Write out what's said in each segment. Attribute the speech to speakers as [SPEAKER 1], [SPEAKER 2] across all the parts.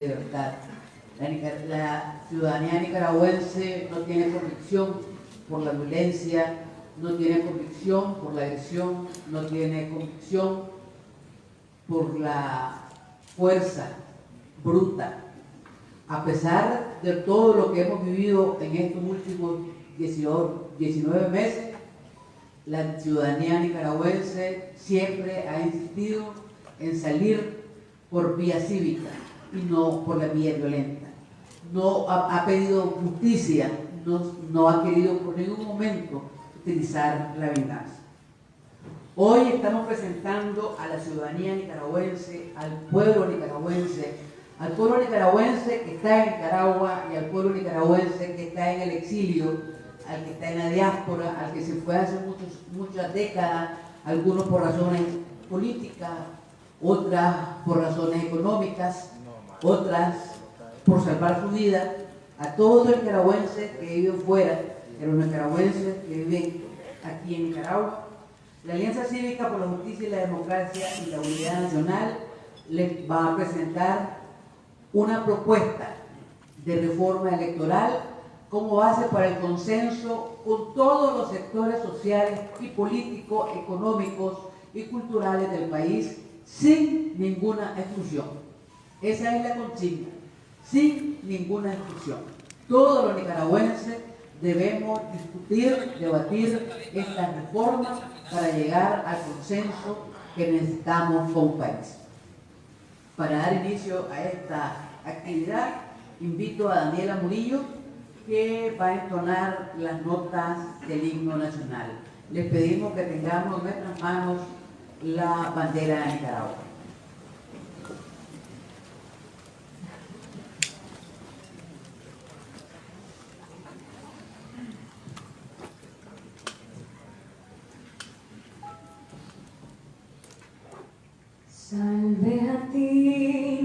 [SPEAKER 1] libertad. La ciudadanía nicaragüense no tiene convicción por la violencia, no tiene convicción por la agresión, no tiene convicción por la fuerza bruta. A pesar de todo lo que hemos vivido en estos últimos 19 meses, la ciudadanía nicaragüense siempre ha insistido en salir por vía cívica y no por la vía violenta. No ha pedido justicia, no ha querido por ningún momento utilizar la venganza. Hoy estamos presentando a la ciudadanía nicaragüense, al pueblo nicaragüense que está en Nicaragua y al pueblo nicaragüense que está en el exilio, al que está en la diáspora, al que se fue hace muchas décadas, algunos por razones políticas, otras por razones económicas, otras por salvar su vida, a todos los nicaragüenses que viven fuera, a los nicaragüenses que viven aquí en Nicaragua. La Alianza Cívica por la Justicia y la Democracia y la Unidad Nacional les va a presentar una propuesta de reforma electoral como base para el consenso con todos los sectores sociales y políticos, económicos y culturales del país, sin ninguna exclusión. Esa es la consigna, sin ninguna exclusión. Todos los nicaragüenses debemos discutir, debatir estas reformas para llegar al consenso que necesitamos como país. Para dar inicio a esta actividad, invito a Daniela Murillo, que va a entonar las notas del himno nacional. Les pedimos que tengamos en nuestras manos la bandera de Nicaragua.
[SPEAKER 2] Salve a ti,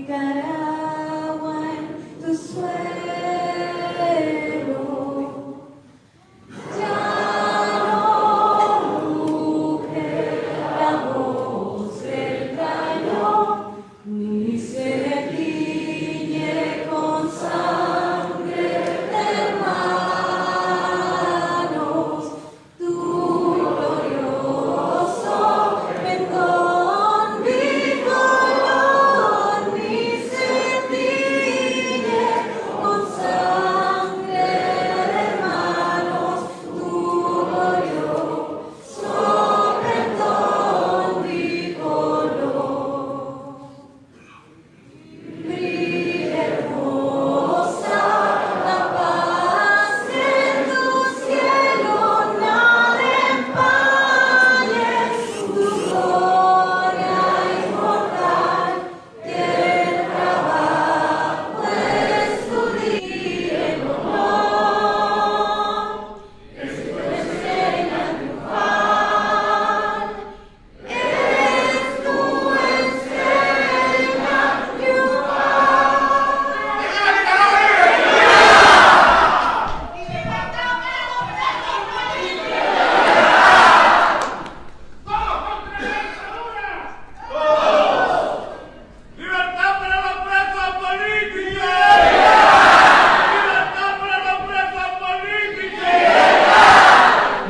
[SPEAKER 2] Nicaragua, en tu suelo. Ya no ruge la voz del cañón, ni se tiñe con sangre de hermanos tu glorioso pendón.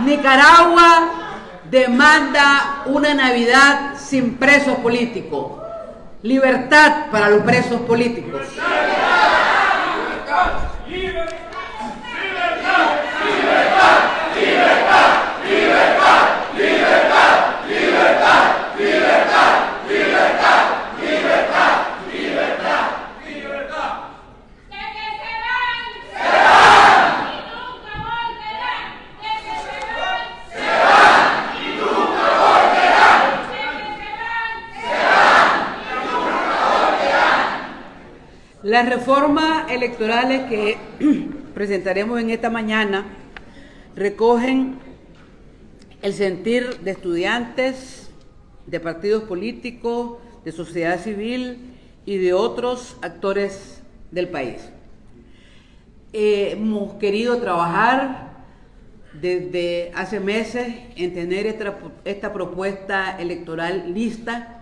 [SPEAKER 1] Nicaragua demanda una Navidad sin presos políticos. Libertad para los presos políticos. Las reformas electorales que presentaremos en esta mañana recogen el sentir de estudiantes, de partidos políticos, de sociedad civil y de otros actores del país. Hemos querido trabajar desde hace meses en tener esta propuesta electoral lista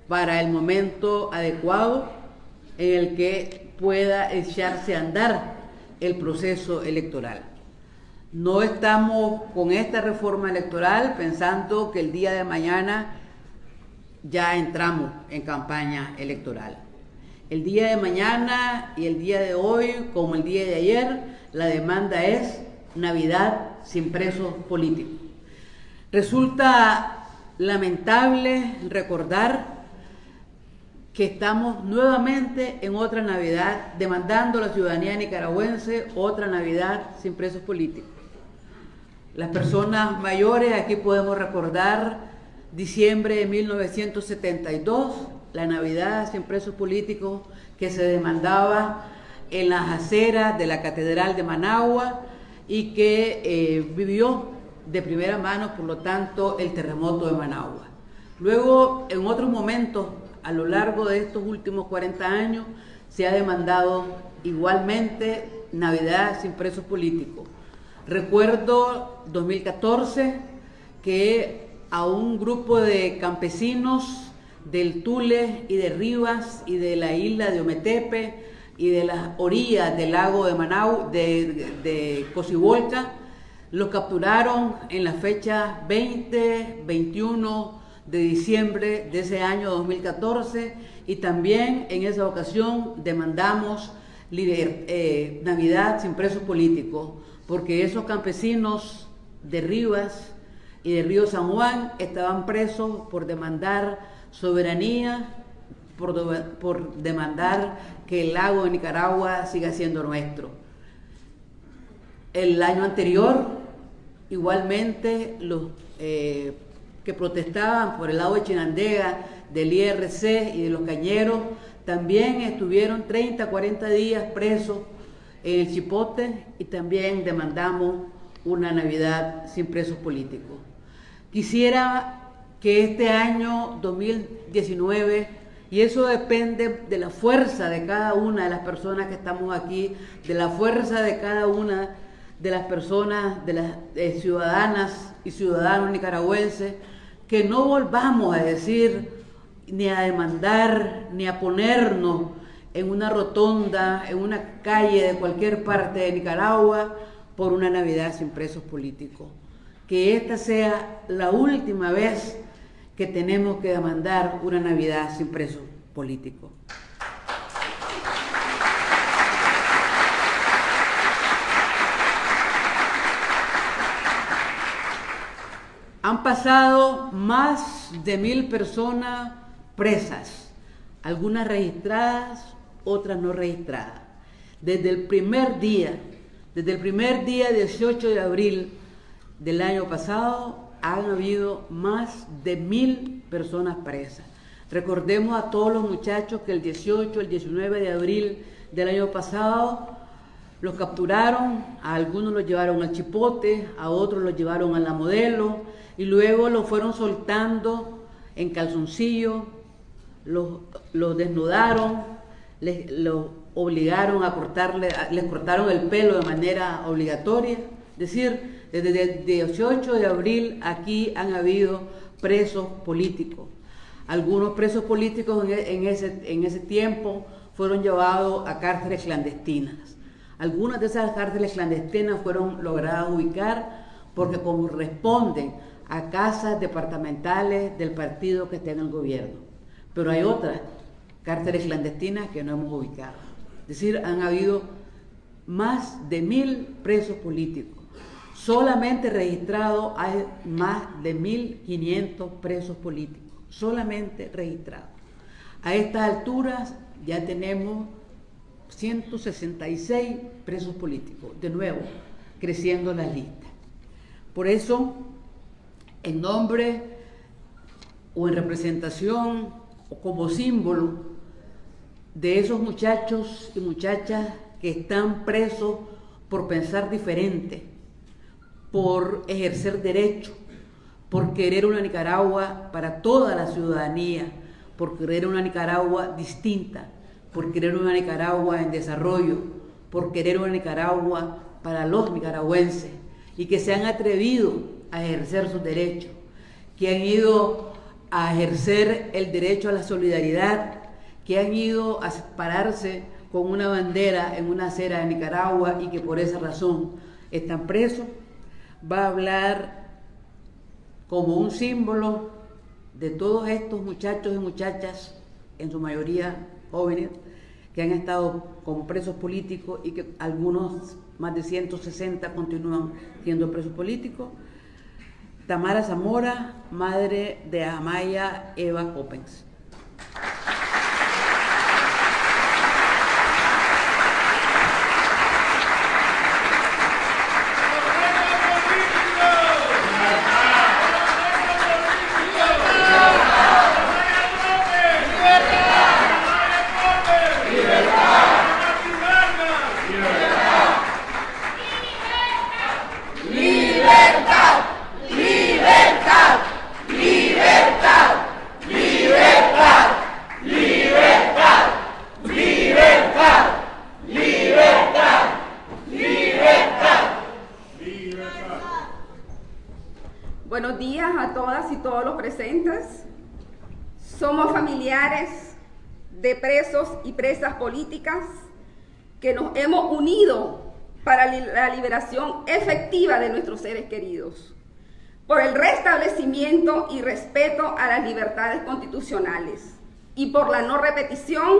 [SPEAKER 1] para el momento adecuado en el que pueda echarse a andar el proceso electoral. No estamos con esta reforma electoral pensando que el día de mañana ya entramos en campaña electoral. El día de mañana y el día de hoy, como el día de ayer, la demanda es Navidad sin presos políticos. Resulta lamentable recordar que estamos nuevamente en otra Navidad demandando a la ciudadanía nicaragüense otra Navidad sin presos políticos. Las personas mayores, aquí podemos recordar diciembre de 1972, la Navidad sin presos políticos que se demandaba en las aceras de la Catedral de Managua y que vivió de primera mano, por lo tanto, el terremoto de Managua. Luego, en otros momentos, a lo largo de estos últimos 40 años, se ha demandado igualmente Navidad sin presos políticos. Recuerdo 2014 que a un grupo de campesinos del Tule y de Rivas y de la isla de Ometepe y de las orillas del lago de Managua, de Cocibolca, los capturaron en la fecha 20-21 de diciembre de ese año 2014 y también en esa ocasión demandamos Navidad sin presos políticos, porque esos campesinos de Rivas y de Río San Juan estaban presos por demandar soberanía, por demandar que el lago de Nicaragua siga siendo nuestro. El año anterior, igualmente, los que protestaban por el lago de Chinandega, del IRC y de los cañeros, también estuvieron 30, 40 días presos en el Chipote y también demandamos una Navidad sin presos políticos. Quisiera que este año 2019, y eso depende de la fuerza de cada una de las personas que estamos aquí, de la fuerza de cada una de las personas, de las ciudadanas y ciudadanos nicaragüenses, que no volvamos a decir, ni a demandar, ni a ponernos en una rotonda, en una calle de cualquier parte de Nicaragua, por una Navidad sin presos políticos. Que esta sea la última vez que tenemos que demandar una Navidad sin presos políticos. Han pasado más de 1000 personas presas, algunas registradas, otras no registradas. Desde el primer día 18 de abril del año pasado, han habido más de 1000 personas presas. Recordemos a todos los muchachos que el 18, el 19 de abril del año pasado los capturaron, a algunos los llevaron al Chipote, a otros los llevaron a la Modelo y luego los fueron soltando en calzoncillo, los desnudaron, los obligaron a les cortaron el pelo de manera obligatoria. Es decir, desde el 18 de abril aquí han habido presos políticos. Algunos presos políticos en ese tiempo fueron llevados a cárceles clandestinas. Algunas de esas cárceles clandestinas fueron logradas ubicar porque corresponden a casas departamentales del partido que esté en el gobierno. Pero hay otras cárceles clandestinas que no hemos ubicado. Es decir, han habido más de 1000 presos políticos. Solamente registrados hay más de 1500 presos políticos. Solamente registrados. A estas alturas ya tenemos 166 presos políticos. De nuevo, creciendo las listas. Por eso, en nombre o en representación o como símbolo de esos muchachos y muchachas que están presos por pensar diferente, por ejercer derecho, por querer una Nicaragua para toda la ciudadanía, por querer una Nicaragua distinta, por querer una Nicaragua en desarrollo, por querer una Nicaragua para los nicaragüenses y que se han atrevido a ejercer sus derechos, que han ido a ejercer el derecho a la solidaridad, que han ido a pararse con una bandera en una acera de Nicaragua y que por esa razón están presos, va a hablar como un símbolo de todos estos muchachos y muchachas, en su mayoría jóvenes, que han estado como presos políticos y que algunos, más de 160, continúan siendo presos políticos. Tamara Zamora, madre de Amaya Eva Coppens.
[SPEAKER 3] Buenos días a todas y todos los presentes. Somos familiares de presos y presas políticas que nos hemos unido para la liberación efectiva de nuestros seres queridos, por el restablecimiento y respeto a las libertades constitucionales y por la no repetición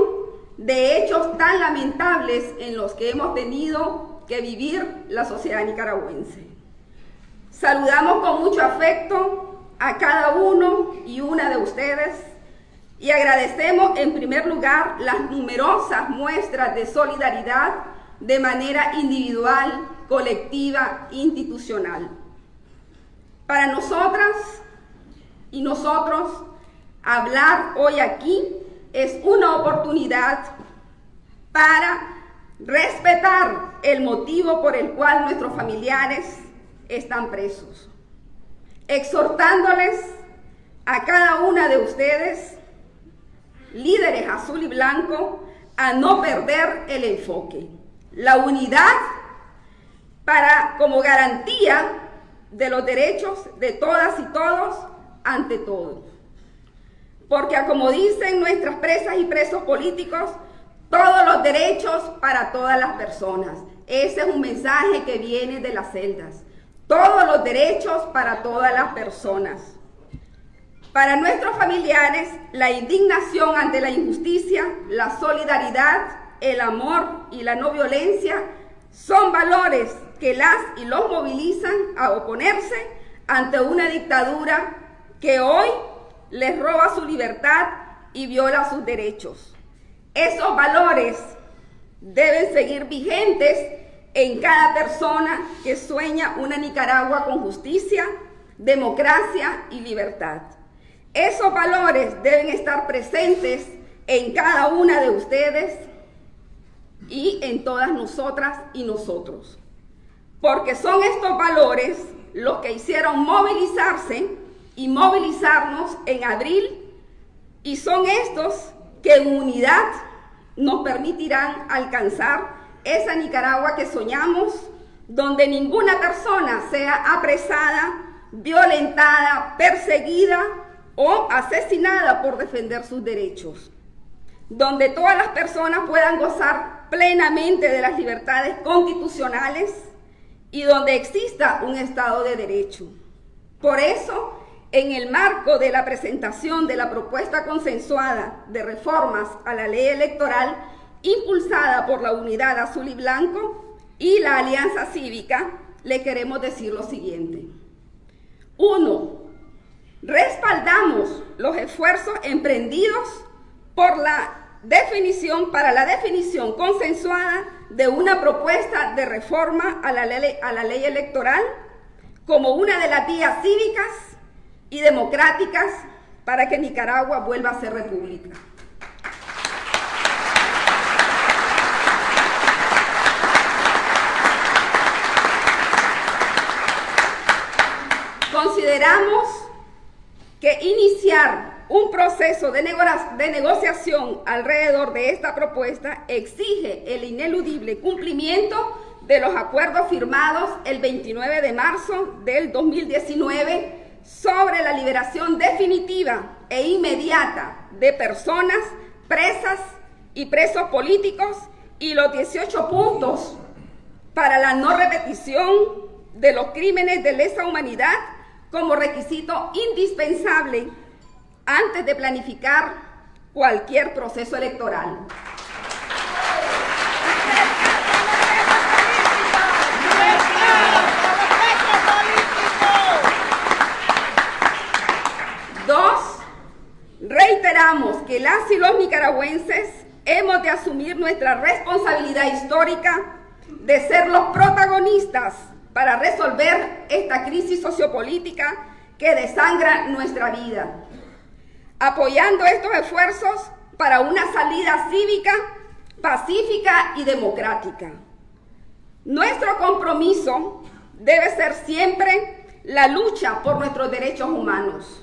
[SPEAKER 3] de hechos tan lamentables en los que hemos tenido que vivir la sociedad nicaragüense. Saludamos con mucho afecto a cada uno y una de ustedes y agradecemos en primer lugar las numerosas muestras de solidaridad de manera individual, colectiva, institucional. Para nosotras y nosotros, hablar hoy aquí es una oportunidad para respetar el motivo por el cual nuestros familiares están presos, exhortándoles a cada una de ustedes, líderes azul y blanco, a no perder el enfoque, la unidad como garantía de los derechos de todas y todos ante todo. Porque como dicen nuestras presas y presos políticos, todos los derechos para todas las personas. Ese es un mensaje que viene de las celdas. Todos los derechos para todas las personas. Para nuestros familiares, la indignación ante la injusticia, la solidaridad, el amor y la no violencia son valores que las y los movilizan a oponerse ante una dictadura que hoy les roba su libertad y viola sus derechos. Esos valores deben seguir vigentes en cada persona que sueña una Nicaragua con justicia, democracia y libertad. Esos valores deben estar presentes en cada una de ustedes y en todas nosotras y nosotros. Porque son estos valores los que hicieron movilizarse y movilizarnos en abril, y son estos que en unidad nos permitirán alcanzar esa Nicaragua que soñamos, donde ninguna persona sea apresada, violentada, perseguida o asesinada por defender sus derechos, donde todas las personas puedan gozar plenamente de las libertades constitucionales y donde exista un Estado de Derecho. Por eso, en el marco de la presentación de la propuesta consensuada de reformas a la ley electoral impulsada por la Unidad Azul y Blanco y la Alianza Cívica, le queremos decir lo siguiente. 1. Respaldamos los esfuerzos emprendidos para la definición consensuada de una propuesta de reforma a la ley electoral como una de las vías cívicas y democráticas para que Nicaragua vuelva a ser república. Consideramos que iniciar un proceso de negociación alrededor de esta propuesta exige el ineludible cumplimiento de los acuerdos firmados el 29 de marzo del 2019 sobre la liberación definitiva e inmediata de personas presas y presos políticos y los 18 puntos para la no repetición de los crímenes de lesa humanidad como requisito indispensable antes de planificar cualquier proceso electoral. Dos, reiteramos que las y los nicaragüenses hemos de asumir nuestra responsabilidad histórica de ser los protagonistas para resolver esta crisis sociopolítica que desangra nuestra vida, apoyando estos esfuerzos para una salida cívica, pacífica y democrática. Nuestro compromiso debe ser siempre la lucha por nuestros derechos humanos.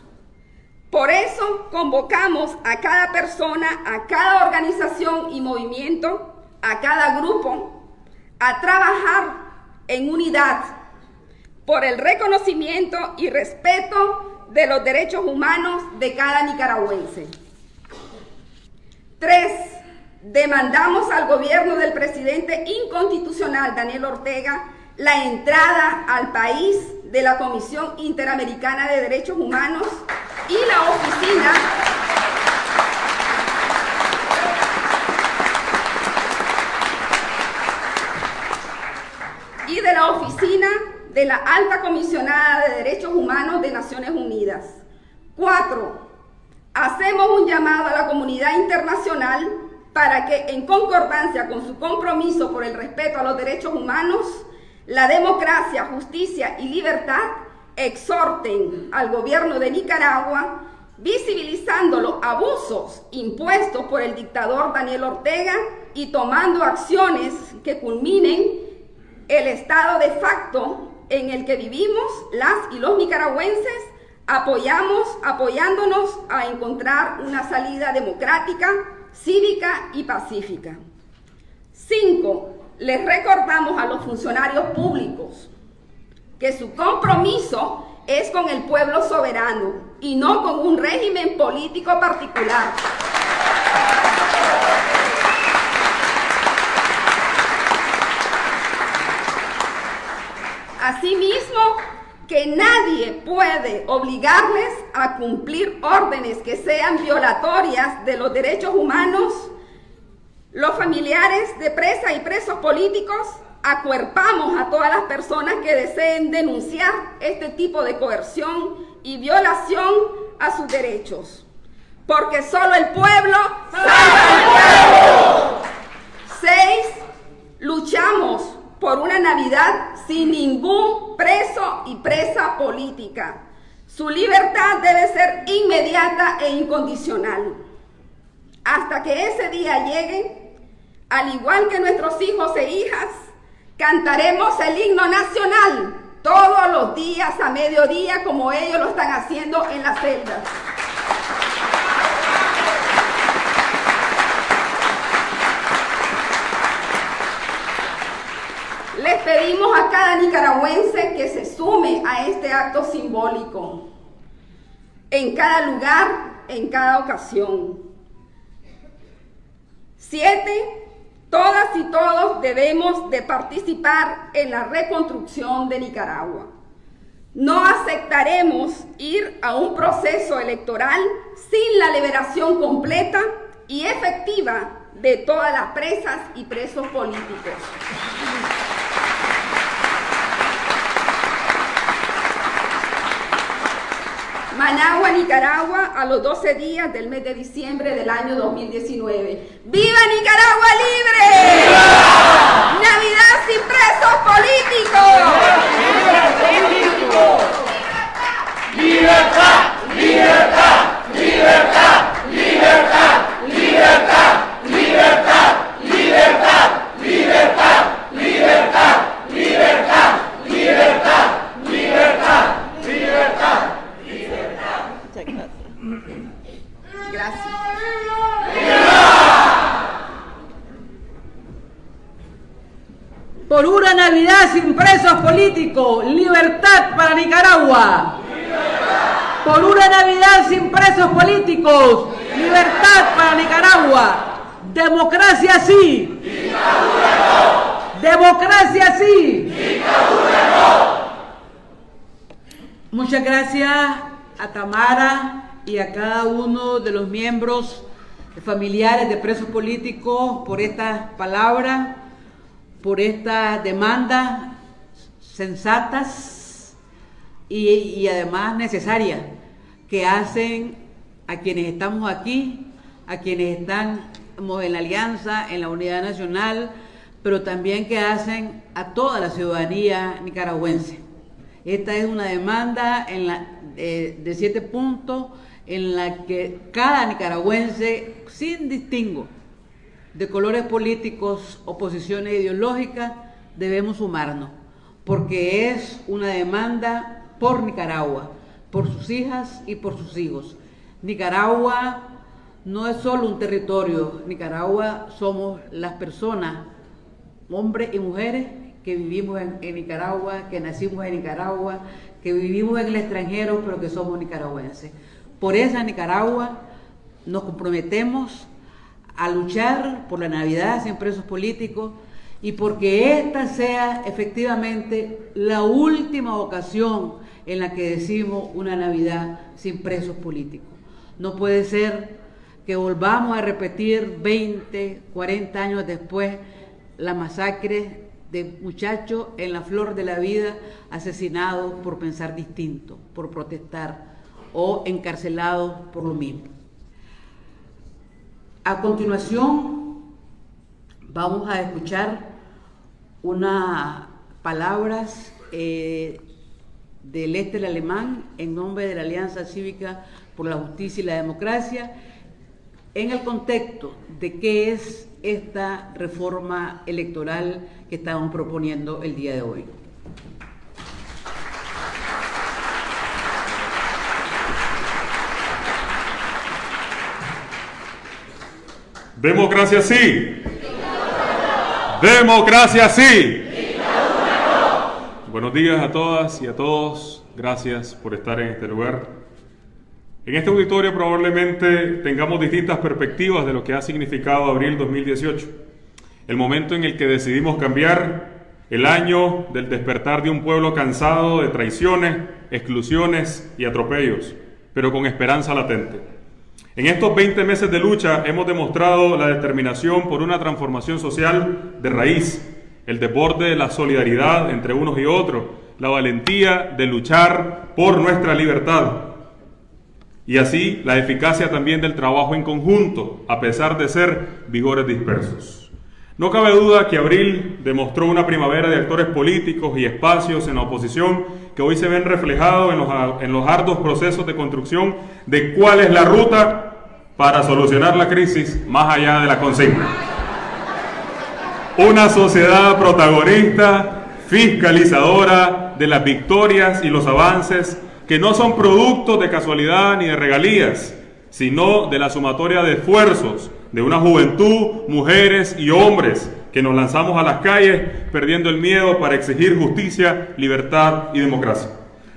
[SPEAKER 3] Por eso convocamos a cada persona, a cada organización y movimiento, a cada grupo, a trabajar en unidad por el reconocimiento y respeto de los derechos humanos de cada nicaragüense. 3. Demandamos al gobierno del presidente inconstitucional Daniel Ortega la entrada al país de la Comisión Interamericana de Derechos Humanos y la oficina de la Alta Comisionada de Derechos Humanos de Naciones Unidas. 4. Hacemos un llamado a la comunidad internacional para que, en concordancia con su compromiso por el respeto a los derechos humanos, la democracia, justicia y libertad, exhorten al gobierno de Nicaragua, visibilizando los abusos impuestos por el dictador Daniel Ortega y tomando acciones que culminen el estado de facto en el que vivimos las y los nicaragüenses, apoyándonos a encontrar una salida democrática, cívica y pacífica. 5. Les recordamos a los funcionarios públicos que su compromiso es con el pueblo soberano y no con un régimen político particular. Asimismo, que nadie puede obligarles a cumplir órdenes que sean violatorias de los derechos humanos. Los familiares de presas y presos políticos acuerpamos a todas las personas que deseen denunciar este tipo de coerción y violación a sus derechos, porque solo el pueblo salva al pueblo. 6. Luchamos por una Navidad sin ningún preso y presa política. Su libertad debe ser inmediata e incondicional. Hasta que ese día llegue, al igual que nuestros hijos e hijas, cantaremos el himno nacional todos los días a mediodía, como ellos lo están haciendo en las celdas. Les pedimos a cada nicaragüense que se sume a este acto simbólico, en cada lugar, en cada ocasión. 7. Todas y todos debemos de participar en la reconstrucción de Nicaragua. No aceptaremos ir a un proceso electoral sin la liberación completa y efectiva de todas las presas y presos políticos. Managua, Nicaragua, a los 12 días del mes de diciembre del año 2019. ¡Viva Nicaragua libre! ¡Viva! ¡Navidad sin presos políticos!
[SPEAKER 4] ¡Libertad! ¡Libertad! ¡Libertad! ¡Libertad! ¡Libertad! ¡Libertad! ¡Libertad! ¡Libertad! ¡Libertad! ¡Libertad! ¡Libertad! ¡Libertad! ¡Libertad!
[SPEAKER 3] Gracias.
[SPEAKER 5] Por una Navidad sin presos políticos, libertad para Nicaragua. Por una Navidad sin presos políticos, libertad. Libertad para Nicaragua. Democracia sí. Dictadura no. Democracia sí. Dictadura no. Muchas gracias a Tamara y a cada uno de los miembros familiares de presos políticos por estas palabras, por estas demandas sensatas y además necesarias que hacen a quienes estamos aquí, a quienes estamos en la Alianza, en la Unidad Nacional, pero también que hacen a toda la ciudadanía nicaragüense. Esta es una demanda de 7 puntos en la que cada nicaragüense, sin distingo de colores políticos o posiciones ideológicas, debemos sumarnos, porque es una demanda por Nicaragua, por sus hijas y por sus hijos. Nicaragua no es solo un territorio, Nicaragua somos las personas, hombres y mujeres, que vivimos en Nicaragua, que nacimos en Nicaragua, que vivimos en el extranjero, pero que somos nicaragüenses. Por esa Nicaragua nos comprometemos a luchar por la Navidad sin presos políticos y porque esta sea efectivamente la última ocasión en la que decimos una Navidad sin presos políticos. No puede ser que volvamos a repetir 20, 40 años después la masacre de muchachos en la flor de la vida asesinados por pensar distinto, por protestar o encarcelados por lo mismo. A continuación vamos a escuchar unas palabras de Lester Alemán en nombre de la Alianza Cívica por la Justicia y la Democracia en el contexto de qué es esta reforma electoral que estamos proponiendo el día de hoy.
[SPEAKER 6] Democracia sí. Democracia sí. Buenos días a todas y a todos. Gracias por estar en este lugar. En este auditorio probablemente tengamos distintas perspectivas de lo que ha significado abril 2018, el momento en el que decidimos cambiar, el año del despertar de un pueblo cansado de traiciones, exclusiones y atropellos, pero con esperanza latente. En estos 20 meses de lucha hemos demostrado la determinación por una transformación social de raíz, el desborde de la solidaridad entre unos y otros, la valentía de luchar por nuestra libertad. Y así la eficacia también del trabajo en conjunto, a pesar de ser vigores dispersos. No cabe duda que abril demostró una primavera de actores políticos y espacios en la oposición que hoy se ven reflejados en los arduos procesos de construcción de cuál es la ruta para solucionar la crisis más allá de la consigna. Una sociedad protagonista, fiscalizadora de las victorias y los avances que no son productos de casualidad ni de regalías, sino de la sumatoria de esfuerzos de una juventud, mujeres y hombres que nos lanzamos a las calles perdiendo el miedo para exigir justicia, libertad y democracia.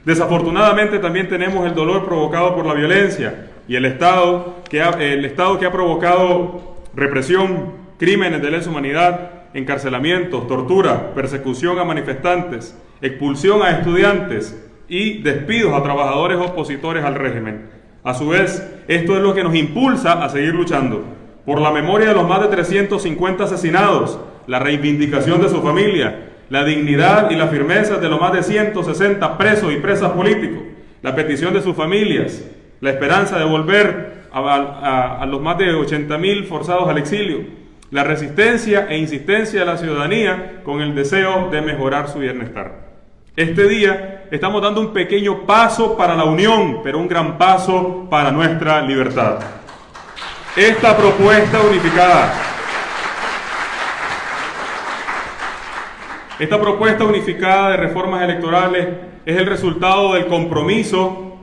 [SPEAKER 6] Desafortunadamente también tenemos el dolor provocado por la violencia y el Estado que ha provocado represión, crímenes de lesa humanidad, encarcelamientos, tortura, persecución a manifestantes, expulsión a estudiantes y despidos a trabajadores opositores al régimen. A su vez, esto es lo que nos impulsa a seguir luchando por la memoria de los más de 350 asesinados, la reivindicación de su familia, la dignidad y la firmeza de los más de 160 presos y presas políticos, la petición de sus familias, la esperanza de volver a los más de 80.000 forzados al exilio, la resistencia e insistencia de la ciudadanía con el deseo de mejorar su bienestar. Este día estamos dando un pequeño paso para la unión, pero un gran paso para nuestra libertad. Esta propuesta unificada de reformas electorales es el resultado del compromiso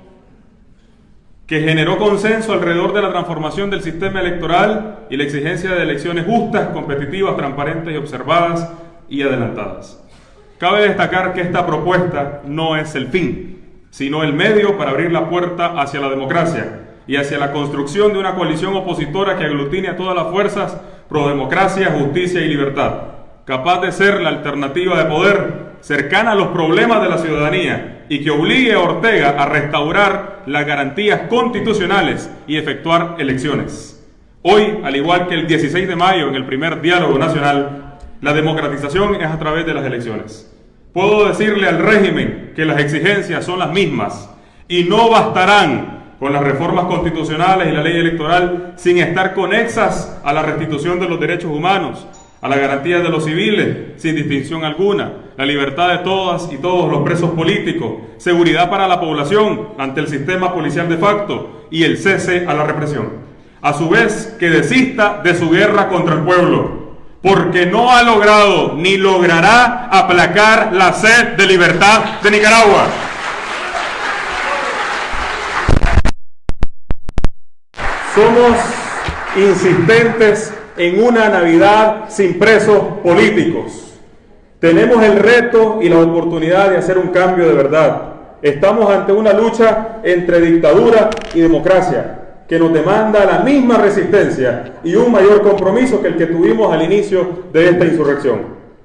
[SPEAKER 6] que generó consenso alrededor de la transformación del sistema electoral y la exigencia de elecciones justas, competitivas, transparentes y observadas y adelantadas. Cabe destacar que esta propuesta no es el fin, sino el medio para abrir la puerta hacia la democracia, y hacia la construcción de una coalición opositora que aglutine a todas las fuerzas pro democracia, justicia y libertad, capaz de ser la alternativa de poder, cercana a los problemas de la ciudadanía y que obligue a Ortega a restaurar las garantías constitucionales y efectuar elecciones. Hoy, al igual que el 16 de mayo en el primer diálogo nacional, la democratización es a través de las elecciones. Puedo decirle al régimen que las exigencias son las mismas y no bastarán con las reformas constitucionales y la ley electoral sin estar conexas a la restitución de los derechos humanos, a la garantía de los civiles, sin distinción alguna, la libertad de todas y todos los presos políticos, seguridad para la población ante el sistema policial de facto y el cese a la represión. A su vez, que desista de su guerra contra el pueblo, porque no ha logrado ni logrará aplacar la sed de libertad de Nicaragua. Somos insistentes en una Navidad sin presos políticos. Tenemos el reto y la oportunidad de hacer un cambio de verdad. Estamos ante una lucha entre dictadura y democracia que nos demanda la misma resistencia y un mayor compromiso que el que tuvimos al inicio de esta insurrección.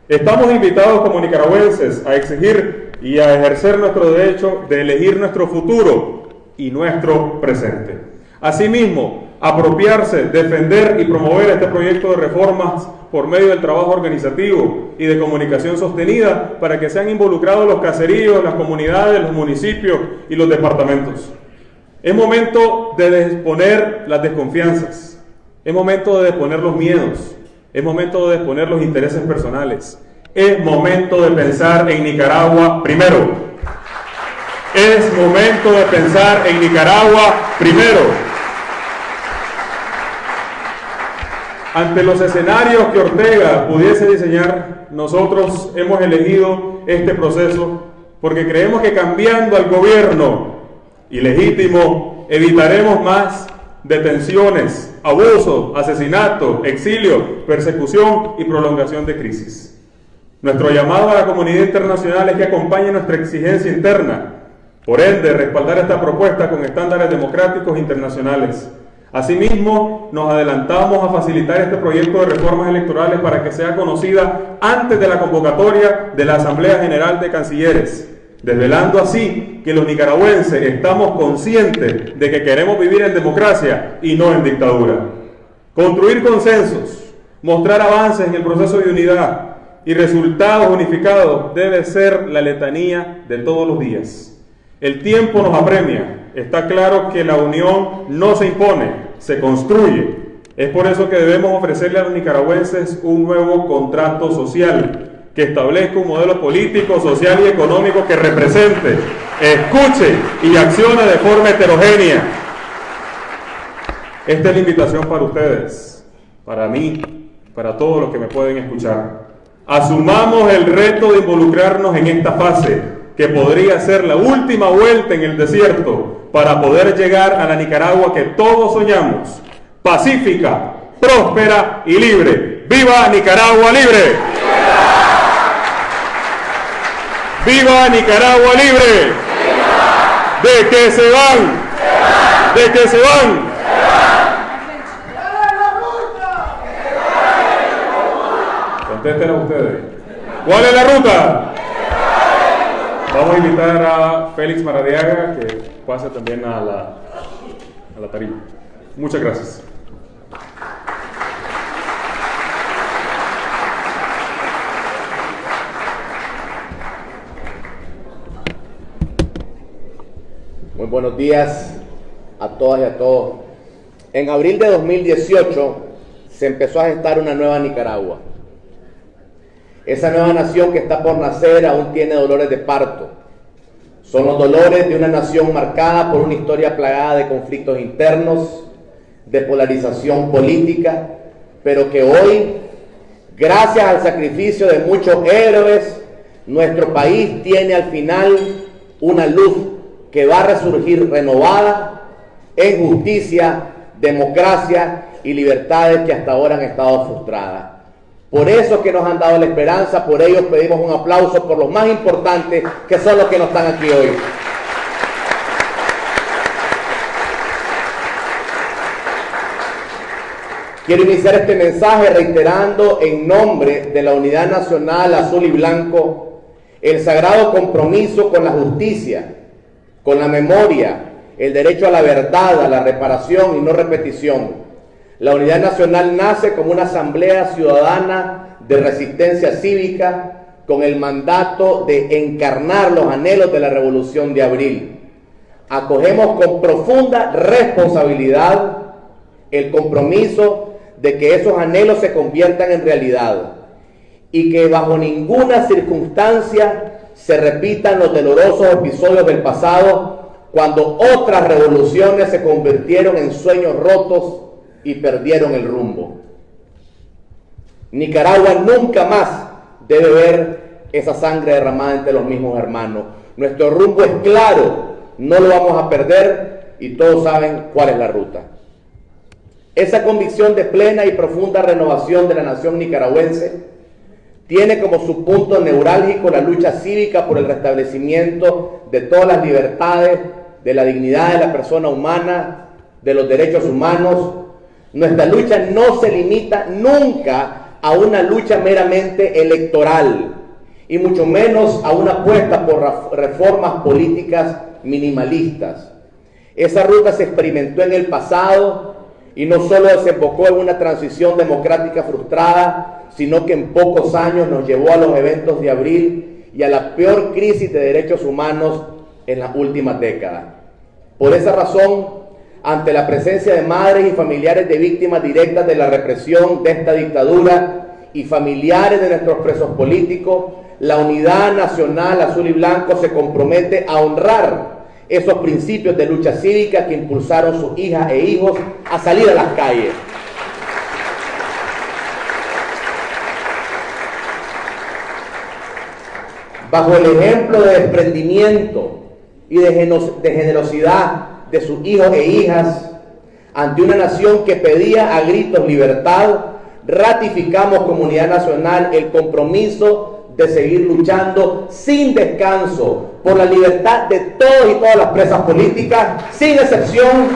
[SPEAKER 6] Estamos invitados como nicaragüenses a exigir y a ejercer nuestro derecho de elegir nuestro futuro y nuestro presente. Asimismo, apropiarse, defender y promover este proyecto de reformas por medio del trabajo organizativo y de comunicación sostenida para que sean involucrados los caseríos, las comunidades, los municipios y los departamentos. Es momento de exponer las desconfianzas, es momento de exponer los miedos, es momento de exponer los intereses personales, es momento de pensar en Nicaragua primero. Es momento de pensar en Nicaragua primero. Ante los escenarios que Ortega pudiese diseñar, nosotros hemos elegido este proceso porque creemos que cambiando al gobierno ilegítimo evitaremos más detenciones, abusos, asesinatos, exilio, persecución y prolongación de crisis. Nuestro llamado a la comunidad internacional es que acompañe nuestra exigencia interna, por ende respaldar esta propuesta con estándares democráticos internacionales. Asimismo, nos adelantamos a facilitar este proyecto de reformas electorales para que sea conocida antes de la convocatoria de la Asamblea General de Cancilleres, desvelando así que los nicaragüenses estamos conscientes de que queremos vivir en democracia y no en dictadura. Construir consensos, mostrar avances en el proceso de unidad y resultados unificados debe ser la letanía de todos los días. El tiempo nos apremia. Está claro que la unión no se impone, se construye. Es por eso que debemos ofrecerle a los nicaragüenses un nuevo contrato social que establezca un modelo político, social y económico que represente, escuche y accione de forma heterogénea. Esta es la invitación para ustedes, para mí, para todos los que me pueden escuchar. Asumamos el reto de involucrarnos en esta fase, que podría ser la última vuelta en el desierto para poder llegar a la Nicaragua que todos soñamos, pacífica, próspera y libre. ¡Viva Nicaragua libre! ¡Viva Nicaragua libre! ¡De que se van! ¡De que se van! Contéstenla ustedes. ¿Cuál es la ruta? Vamos a invitar a Félix Maradiaga que pase también a la tarima. Muchas gracias.
[SPEAKER 7] Muy buenos días a todas y a todos. En abril de 2018 se empezó a gestar una nueva Nicaragua. Esa nueva nación que está por nacer aún tiene dolores de parto. Son los dolores de una nación marcada por una historia plagada de conflictos internos, de polarización política, pero que hoy, gracias al sacrificio de muchos héroes, nuestro país tiene al final una luz que va a resurgir renovada en justicia, democracia y libertades que hasta ahora han estado frustradas. Por eso que nos han dado la esperanza, por ellos pedimos un aplauso por los más importantes, que son los que no están aquí hoy. Quiero iniciar este mensaje reiterando en nombre de la Unidad Nacional Azul y Blanco el sagrado compromiso con la justicia, con la memoria, el derecho a la verdad, a la reparación y no repetición. La Unidad Nacional nace como una asamblea ciudadana de resistencia cívica con el mandato de encarnar los anhelos de la Revolución de Abril. Acogemos con profunda responsabilidad el compromiso de que esos anhelos se conviertan en realidad y que bajo ninguna circunstancia se repitan los dolorosos episodios del pasado cuando otras revoluciones se convirtieron en sueños rotos y perdieron el rumbo. Nicaragua nunca más debe ver esa sangre derramada entre los mismos hermanos. Nuestro rumbo es claro, no lo vamos a perder y todos saben cuál es la ruta. Esa convicción de plena y profunda renovación de la nación nicaragüense tiene como su punto neurálgico la lucha cívica por el restablecimiento de todas las libertades, de la dignidad de la persona humana, de los derechos humanos. Nuestra lucha no se limita nunca a una lucha meramente electoral y mucho menos a una apuesta por reformas políticas minimalistas. Esa ruta se experimentó en el pasado y no solo desembocó en una transición democrática frustrada, sino que en pocos años nos llevó a los eventos de abril y a la peor crisis de derechos humanos en las últimas décadas. Por esa razón, ante la presencia de madres y familiares de víctimas directas de la represión de esta dictadura y familiares de nuestros presos políticos, la Unidad Nacional Azul y Blanco se compromete a honrar esos principios de lucha cívica que impulsaron sus hijas e hijos a salir a las calles. Bajo el ejemplo de desprendimiento y de generosidad de sus hijos e hijas, ante una nación que pedía a gritos libertad, ratificamos como Unidad Nacional el compromiso de seguir luchando sin descanso por la libertad de todos y todas las presas políticas, sin excepción,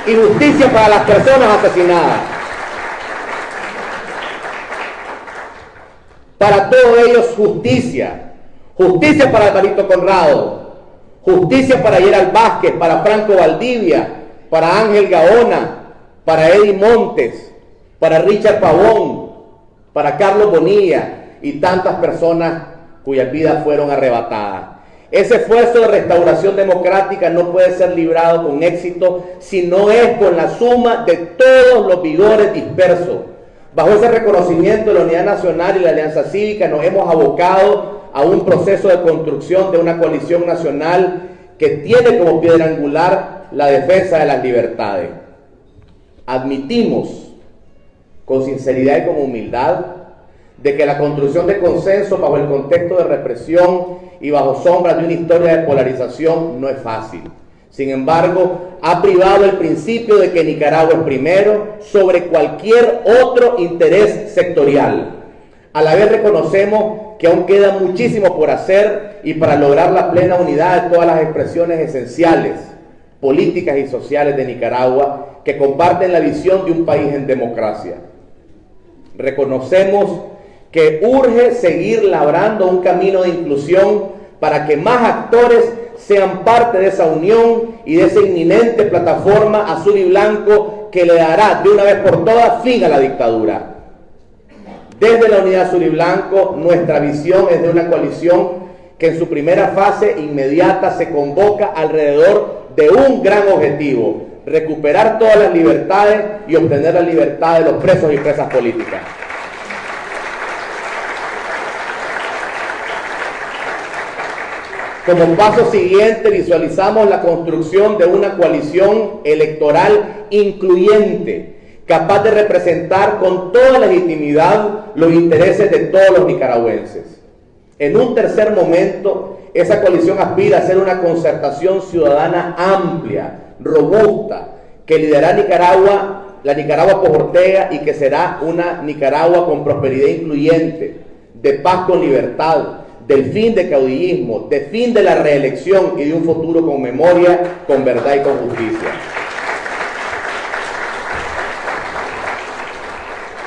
[SPEAKER 7] y justicia para las personas asesinadas. Para todos ellos justicia, justicia para Alvarito Conrado, justicia para Gerald Vázquez, para Franco Valdivia, para Ángel Gaona, para Eddie Montes, para Richard Pavón, para Carlos Bonilla y tantas personas cuyas vidas fueron arrebatadas. Ese esfuerzo de restauración democrática no puede ser librado con éxito si no es con la suma de todos los vigores dispersos. Bajo ese reconocimiento de la Unidad Nacional y la Alianza Cívica nos hemos abocado a un proceso de construcción de una coalición nacional que tiene como piedra angular la defensa de las libertades. Admitimos con sinceridad y con humildad de que la construcción de consenso bajo el contexto de represión y bajo sombras de una historia de polarización no es fácil. Sin embargo, ha privado el principio de que Nicaragua es primero sobre cualquier otro interés sectorial. A la vez reconocemos que aún queda muchísimo por hacer y para lograr la plena unidad de todas las expresiones esenciales, políticas y sociales de Nicaragua que comparten la visión de un país en democracia. Reconocemos que urge seguir labrando un camino de inclusión para que más actores sean parte de esa unión y de esa inminente plataforma azul y blanco que le dará de una vez por todas fin a la dictadura. Desde la Unidad Azul y Blanco, nuestra visión es de una coalición que en su primera fase inmediata se convoca alrededor de un gran objetivo: recuperar todas las libertades y obtener la libertad de los presos y presas políticas. Como paso siguiente, visualizamos la construcción de una coalición electoral incluyente, capaz de representar con toda legitimidad los intereses de todos los nicaragüenses. En un tercer momento, esa coalición aspira a ser una concertación ciudadana amplia, robusta, que liderará la Nicaragua post-Ortega y que será una Nicaragua con prosperidad incluyente, de paz con libertad, del fin del caudillismo, del fin de la reelección y de un futuro con memoria, con verdad y con justicia.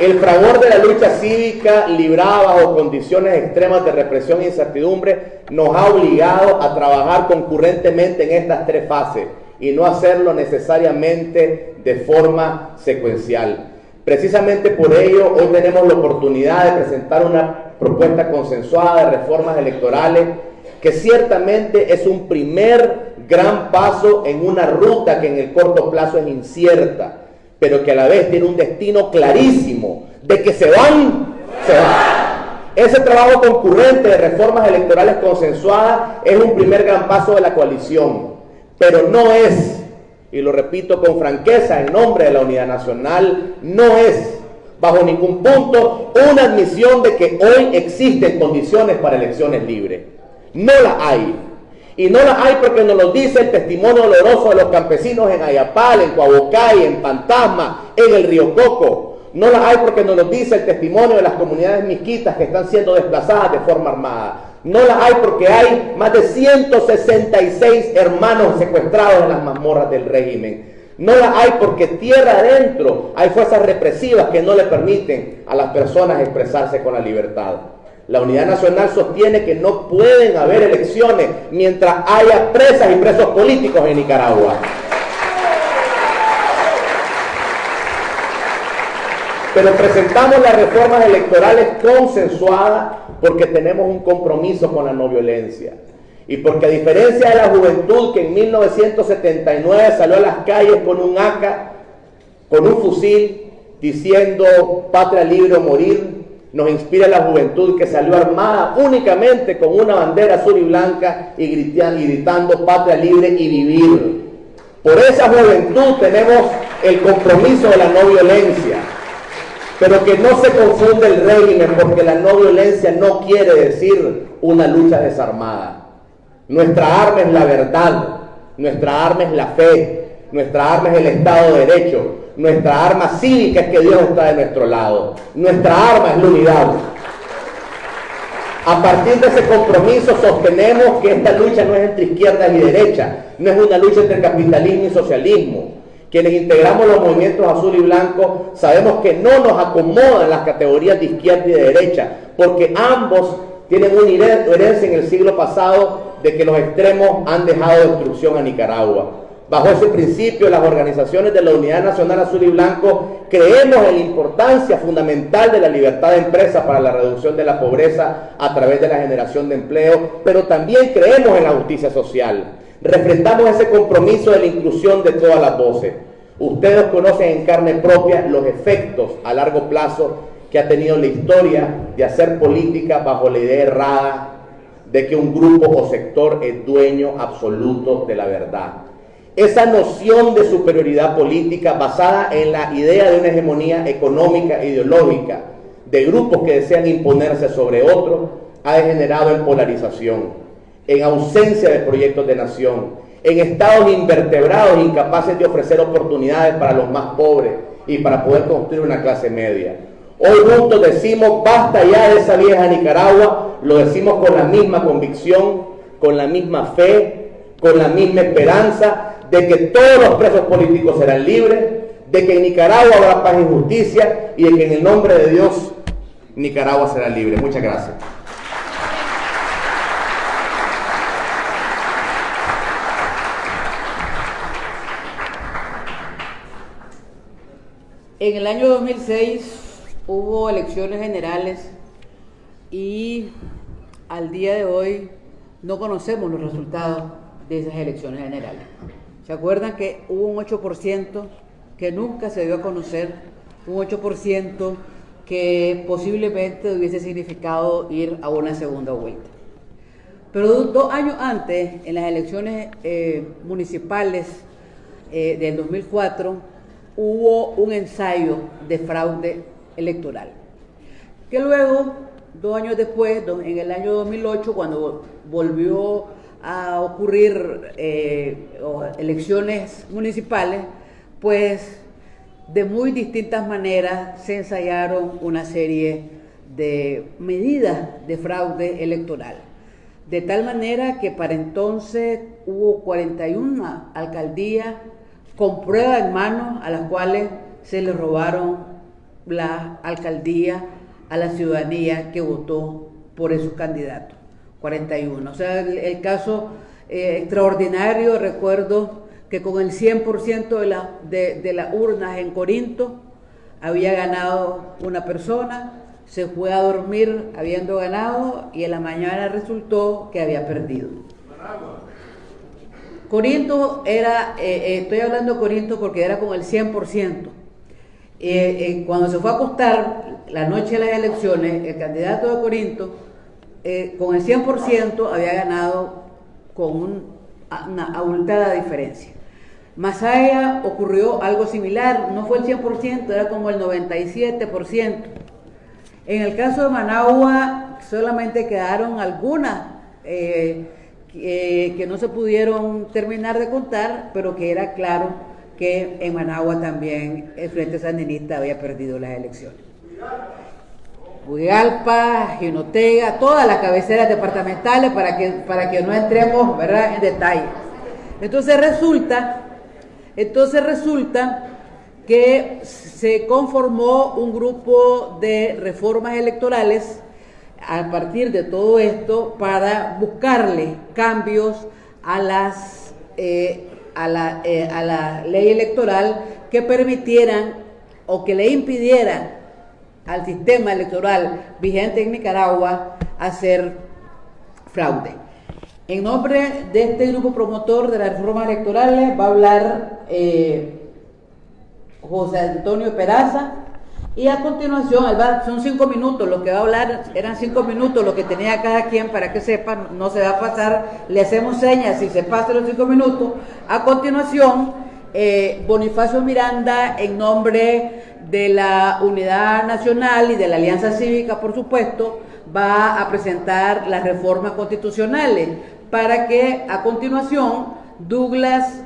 [SPEAKER 7] El fragor de la lucha cívica, librada bajo condiciones extremas de represión e incertidumbre, nos ha obligado a trabajar concurrentemente en estas tres fases y no hacerlo necesariamente de forma secuencial. Precisamente por ello, hoy tenemos la oportunidad de presentar una propuesta consensuada de reformas electorales que ciertamente es un primer gran paso en una ruta que en el corto plazo es incierta, pero que a la vez tiene un destino clarísimo de que se van, se van. Ese trabajo concurrente de reformas electorales consensuadas es un primer gran paso de la coalición, pero no es, y lo repito con franqueza en nombre de la Unidad Nacional, no es bajo ningún punto una admisión de que hoy existen condiciones para elecciones libres. No las hay. Y no las hay porque nos lo dice el testimonio doloroso de los campesinos en Ayapal, en Coabocay, en Pantasma, en el Río Coco. No las hay porque nos lo dice el testimonio de las comunidades misquitas que están siendo desplazadas de forma armada. No las hay porque hay más de 166 hermanos secuestrados en las mazmorras del régimen. No las hay porque tierra adentro hay fuerzas represivas que no le permiten a las personas expresarse con la libertad. La Unidad Nacional sostiene que no pueden haber elecciones mientras haya presas y presos políticos en Nicaragua. Pero presentamos las reformas electorales consensuadas porque tenemos un compromiso con la no violencia. Y porque a diferencia de la juventud que en 1979 salió a las calles con un AK, con un fusil, diciendo patria libre o morir, nos inspira la juventud que salió armada únicamente con una bandera azul y blanca y gritando patria libre y vivir. Por esa juventud tenemos el compromiso de la no violencia. Pero que no se confunda el régimen, porque la no violencia no quiere decir una lucha desarmada. Nuestra arma es la verdad, nuestra arma es la fe, nuestra arma es el Estado de Derecho, nuestra arma cívica es que Dios está de nuestro lado, nuestra arma es la unidad. A partir de ese compromiso sostenemos que esta lucha no es entre izquierdas y derechas, no es una lucha entre capitalismo y socialismo. Quienes integramos los movimientos azul y blanco sabemos que no nos acomodan las categorías de izquierda y de derecha, porque ambos tienen una herencia en el siglo pasado de que los extremos han dejado destrucción a Nicaragua. Bajo ese principio, las organizaciones de la Unidad Nacional Azul y Blanco creemos en la importancia fundamental de la libertad de empresa para la reducción de la pobreza a través de la generación de empleo, pero también creemos en la justicia social. Refrendamos ese compromiso de la inclusión de todas las voces. Ustedes conocen en carne propia los efectos a largo plazo que ha tenido la historia de hacer política bajo la idea errada de que un grupo o sector es dueño absoluto de la verdad. Esa noción de superioridad política basada en la idea de una hegemonía económica e ideológica de grupos que desean imponerse sobre otros ha degenerado en polarización, en ausencia de proyectos de nación, en estados invertebrados incapaces de ofrecer oportunidades para los más pobres y para poder construir una clase media. Hoy juntos decimos basta ya de esa vieja Nicaragua, lo decimos con la misma convicción, con la misma fe, con la misma esperanza de que todos los presos políticos serán libres, de que en Nicaragua habrá paz y justicia y de que en el nombre de Dios Nicaragua será libre. Muchas gracias.
[SPEAKER 5] En el año 2006 hubo elecciones generales y al día de hoy no conocemos los resultados de esas elecciones generales. ¿Se acuerdan que hubo un 8% que nunca se dio a conocer? Un 8% que posiblemente hubiese significado ir a una segunda vuelta. Pero 2 años antes, en las elecciones municipales del 2004, hubo un ensayo de fraude electoral, que luego, 2 años después, en el año 2008, cuando volvió a ocurrir elecciones municipales, pues de muy distintas maneras se ensayaron una serie de medidas de fraude electoral. De tal manera que para entonces hubo 41 alcaldías con prueba en mano a las cuales se les robaron la alcaldía a la ciudadanía que votó por esos candidatos, 41. O sea, el caso extraordinario, recuerdo que con el 100% de las urnas en Corinto había ganado una persona, se fue a dormir habiendo ganado y en la mañana resultó que había perdido. Corinto era, estoy hablando de Corinto porque era con el 100%. Cuando se fue a acostar la noche de las elecciones, el candidato de Corinto, con el 100% había ganado con una abultada diferencia. Masaya ocurrió algo similar, no fue el 100%, era como el 97%. En el caso de Managua solamente quedaron algunas que no se pudieron terminar de contar, pero que era claro que en Managua también el Frente Sandinista había perdido las elecciones. Pugalpa, Jinotega, todas las cabeceras departamentales para que no entremos, ¿verdad?, en detalle. Entonces resulta que se conformó un grupo de reformas electorales a partir de todo esto para buscarle cambios a la ley electoral que permitieran o que le impidieran al sistema electoral vigente en Nicaragua hacer fraude. En nombre de este grupo promotor de las reformas electorales va a hablar José Antonio Peraza, y a continuación, son 5 minutos lo que va a hablar, eran 5 minutos lo que tenía cada quien para que sepan, no se va a pasar, le hacemos señas si se pasan los 5 minutos. A continuación, Bonifacio Miranda, en nombre de la Unidad Nacional y de la Alianza Cívica, por supuesto, va a presentar las reformas constitucionales, para que a continuación Douglas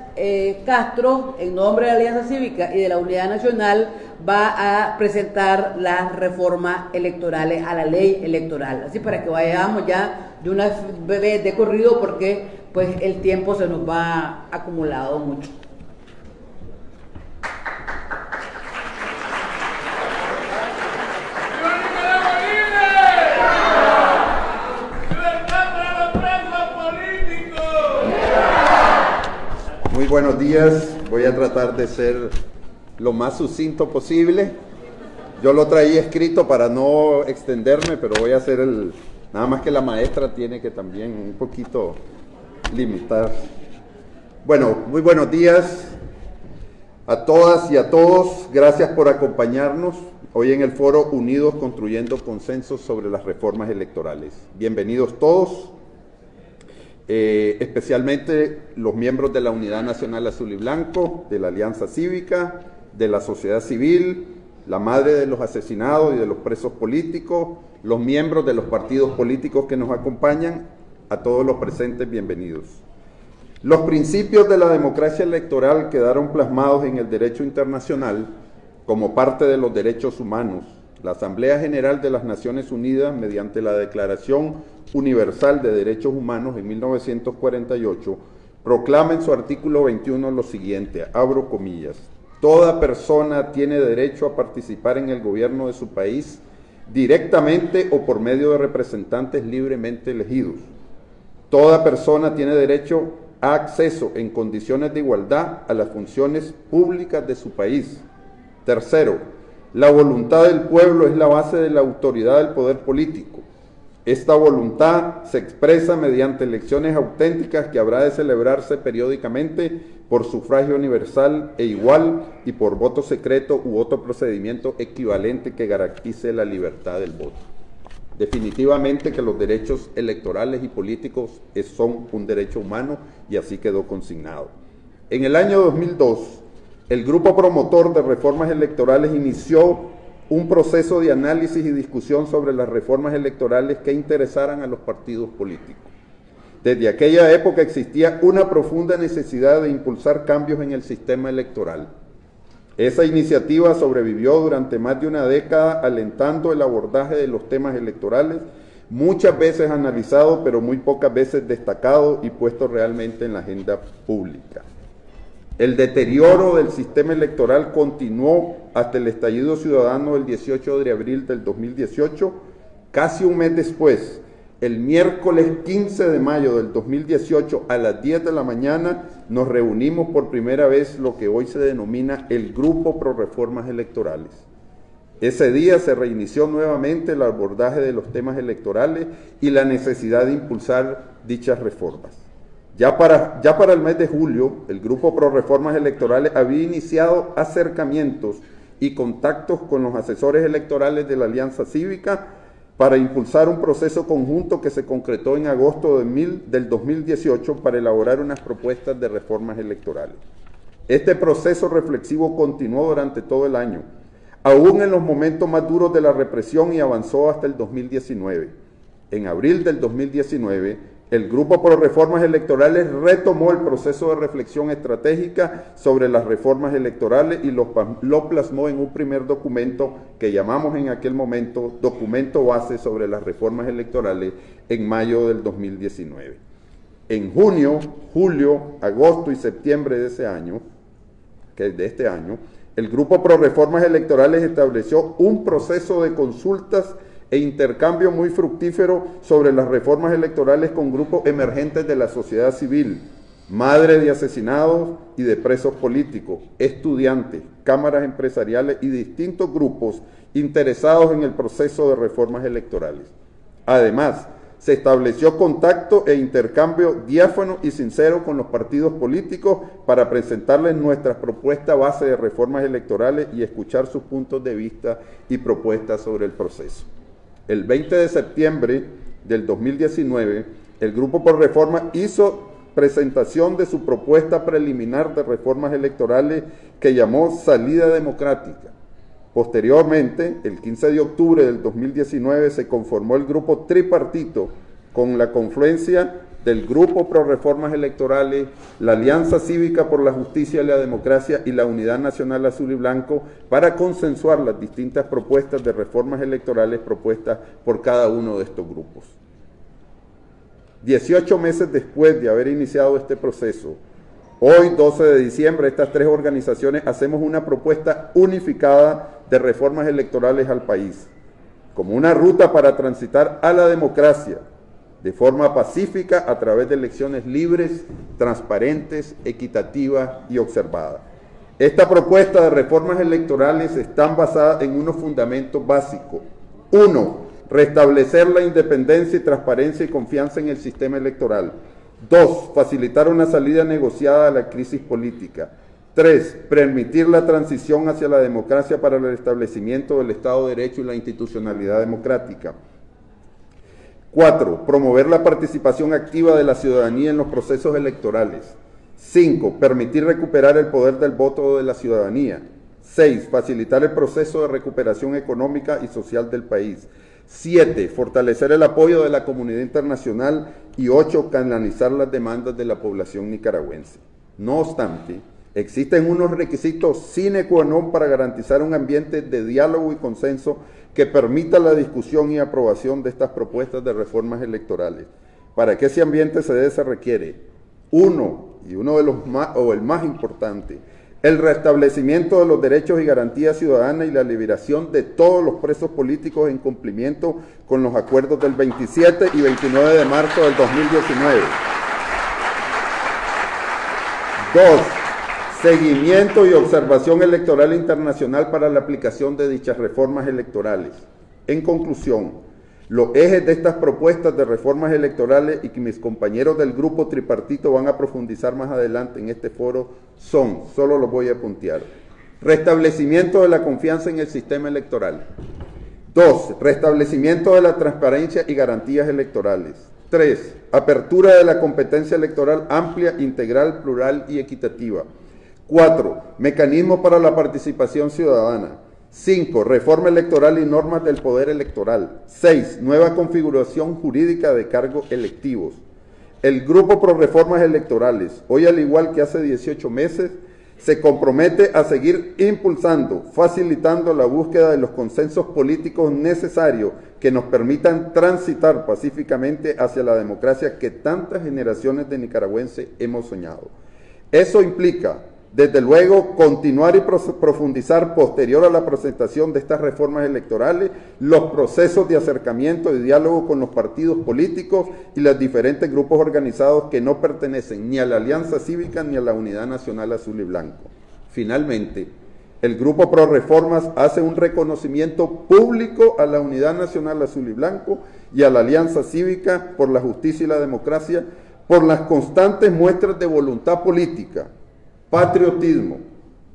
[SPEAKER 5] Castro, en nombre de la Alianza Cívica y de la Unidad Nacional, va a presentar las reformas electorales a la ley electoral. Así para que vayamos ya de una vez de corrido, porque pues el tiempo se nos va acumulado mucho.
[SPEAKER 8] Muy buenos días, voy a tratar de ser lo más sucinto posible. Yo lo traía escrito para no extenderme, pero voy a hacer nada más que la maestra tiene que también un poquito limitar. Bueno, muy buenos días a todas y a todos, gracias por acompañarnos hoy en el foro Unidos Construyendo Consensos sobre las Reformas Electorales. Bienvenidos todos. Especialmente los miembros de la Unidad Nacional Azul y Blanco, de la Alianza Cívica, de la sociedad civil, la madre de los asesinados y de los presos políticos, los miembros de los partidos políticos que nos acompañan, a todos los presentes, bienvenidos. Los principios de la democracia electoral quedaron plasmados en el derecho internacional como parte de los derechos humanos. La Asamblea General de las Naciones Unidas, mediante la Declaración Universal de Derechos Humanos en 1948, proclama en su artículo 21 lo siguiente, abro comillas: toda persona tiene derecho a participar en el gobierno de su país directamente o por medio de representantes libremente elegidos. Toda persona tiene derecho a acceso en condiciones de igualdad a las funciones públicas de su país. Tercero, la voluntad del pueblo es la base de la autoridad del poder político. Esta voluntad se expresa mediante elecciones auténticas que habrá de celebrarse periódicamente por sufragio universal e igual y por voto secreto u otro procedimiento equivalente que garantice la libertad del voto. Definitivamente que los derechos electorales y políticos son un derecho humano y así quedó consignado. En el año 2002, el grupo promotor de reformas electorales inició un proceso de análisis y discusión sobre las reformas electorales que interesaran a los partidos políticos. Desde aquella época existía una profunda necesidad de impulsar cambios en el sistema electoral. Esa iniciativa sobrevivió durante más de una década alentando el abordaje de los temas electorales, muchas veces analizado, pero muy pocas veces destacado y puesto realmente en la agenda pública. El deterioro del sistema electoral continuó hasta el estallido ciudadano del 18 de abril del 2018. Casi un mes después, el miércoles 15 de mayo del 2018 a las 10 de la mañana, nos reunimos por primera vez lo que hoy se denomina el Grupo Pro Reformas Electorales. Ese día se reinició nuevamente el abordaje de los temas electorales y la necesidad de impulsar dichas reformas. Ya para el mes de julio, el Grupo Pro Reformas Electorales había iniciado acercamientos y contactos con los asesores electorales de la Alianza Cívica para impulsar un proceso conjunto que se concretó en agosto del 2018 para elaborar unas propuestas de reformas electorales. Este proceso reflexivo continuó durante todo el año, aún en los momentos más duros de la represión, y avanzó hasta el 2019. En abril del 2019, el Grupo Pro Reformas Electorales retomó el proceso de reflexión estratégica sobre las reformas electorales y lo plasmó en un primer documento que llamamos en aquel momento Documento Base sobre las Reformas Electorales en mayo del 2019. En junio, julio, agosto y septiembre de este año, el Grupo Pro Reformas Electorales estableció un proceso de consultas e intercambio muy fructífero sobre las reformas electorales con grupos emergentes de la sociedad civil, madres de asesinados y de presos políticos, estudiantes, cámaras empresariales y distintos grupos interesados en el proceso de reformas electorales. Además, se estableció contacto e intercambio diáfano y sincero con los partidos políticos para presentarles nuestras propuestas base de reformas electorales y escuchar sus puntos de vista y propuestas sobre el proceso. El 20 de septiembre del 2019, el Grupo Pro Reformas hizo presentación de su propuesta preliminar de reformas electorales que llamó Salida Democrática. Posteriormente, el 15 de octubre del 2019, se conformó el grupo tripartito con la confluencia del Grupo Pro Reformas Electorales, la Alianza Cívica por la Justicia y la Democracia y la Unidad Nacional Azul y Blanco para consensuar las distintas propuestas de reformas electorales propuestas por cada uno de estos grupos. 18 meses después de haber iniciado este proceso, hoy, 12 de diciembre, estas tres organizaciones hacemos una propuesta unificada de reformas electorales al país, como una ruta para transitar a la democracia de forma pacífica a través de elecciones libres, transparentes, equitativas y observadas. Esta propuesta de reformas electorales están basadas en unos fundamentos básicos. 1. Restablecer la independencia y transparencia y confianza en el sistema electoral. 2. Facilitar una salida negociada a la crisis política. 3. Permitir la transición hacia la democracia para el establecimiento del Estado de Derecho y la institucionalidad democrática. 4. Promover la participación activa de la ciudadanía en los procesos electorales. 5. Permitir recuperar el poder del voto de la ciudadanía. 6. Facilitar el proceso de recuperación económica y social del país. 7. Fortalecer el apoyo de la comunidad internacional. Y 8. Canalizar las demandas de la población nicaragüense. No obstante, existen unos requisitos sine qua non para garantizar un ambiente de diálogo y consenso que permita la discusión y aprobación de estas propuestas de reformas electorales. Para que ese ambiente se dé, se requiere uno de los más, o el más importante, el restablecimiento de los derechos y garantías ciudadanas y la liberación de todos los presos políticos en cumplimiento con los acuerdos del 27 y 29 de marzo del 2019. 2. Seguimiento y observación electoral internacional para la aplicación de dichas reformas electorales. En conclusión, los ejes de estas propuestas de reformas electorales y que mis compañeros del grupo tripartito van a profundizar más adelante en este foro son, solo los voy a puntear: restablecimiento de la confianza en el sistema electoral. 2. Restablecimiento de la transparencia y garantías electorales. 3. Apertura de la competencia electoral amplia, integral, plural y equitativa. 4. Mecanismos para la participación ciudadana. 5. Reforma electoral y normas del poder electoral. 6. Nueva configuración jurídica de cargos electivos. El Grupo Pro Reformas Electorales, hoy al igual que hace 18 meses, se compromete a seguir impulsando, facilitando la búsqueda de los consensos políticos necesarios que nos permitan transitar pacíficamente hacia la democracia que tantas generaciones de nicaragüenses hemos soñado. Eso implica Desde luego, continuar y profundizar posterior a la presentación de estas reformas electorales los procesos de acercamiento y diálogo con los partidos políticos y los diferentes grupos organizados que no pertenecen ni a la Alianza Cívica ni a la Unidad Nacional Azul y Blanco. Finalmente, el Grupo Pro Reformas hace un reconocimiento público a la Unidad Nacional Azul y Blanco y a la Alianza Cívica por la Justicia y la Democracia por las constantes muestras de voluntad política, patriotismo,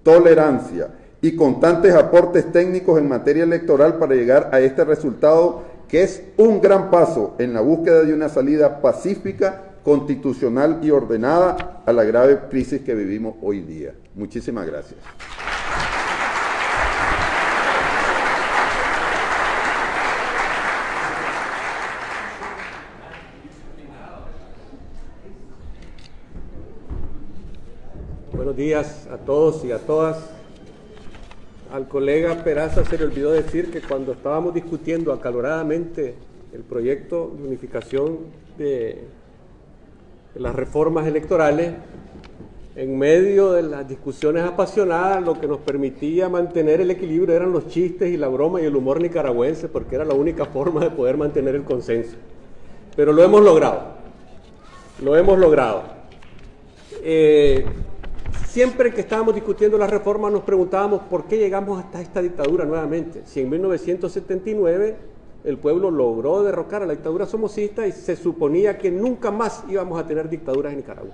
[SPEAKER 8] tolerancia y constantes aportes técnicos en materia electoral para llegar a este resultado que es un gran paso en la búsqueda de una salida pacífica, constitucional y ordenada a la grave crisis que vivimos hoy día. Muchísimas gracias.
[SPEAKER 9] Buenos días a todos y a todas. Al colega Peraza se le olvidó decir que cuando estábamos discutiendo acaloradamente el proyecto de unificación de las reformas electorales, en medio de las discusiones apasionadas, lo que nos permitía mantener el equilibrio eran los chistes y la broma y el humor nicaragüense, porque era la única forma de poder mantener el consenso. Pero lo hemos logrado. Lo hemos logrado. Siempre que estábamos discutiendo las reformas nos preguntábamos por qué llegamos hasta esta dictadura nuevamente. Si en 1979 el pueblo logró derrocar a la dictadura somocista y se suponía que nunca más íbamos a tener dictaduras en Nicaragua.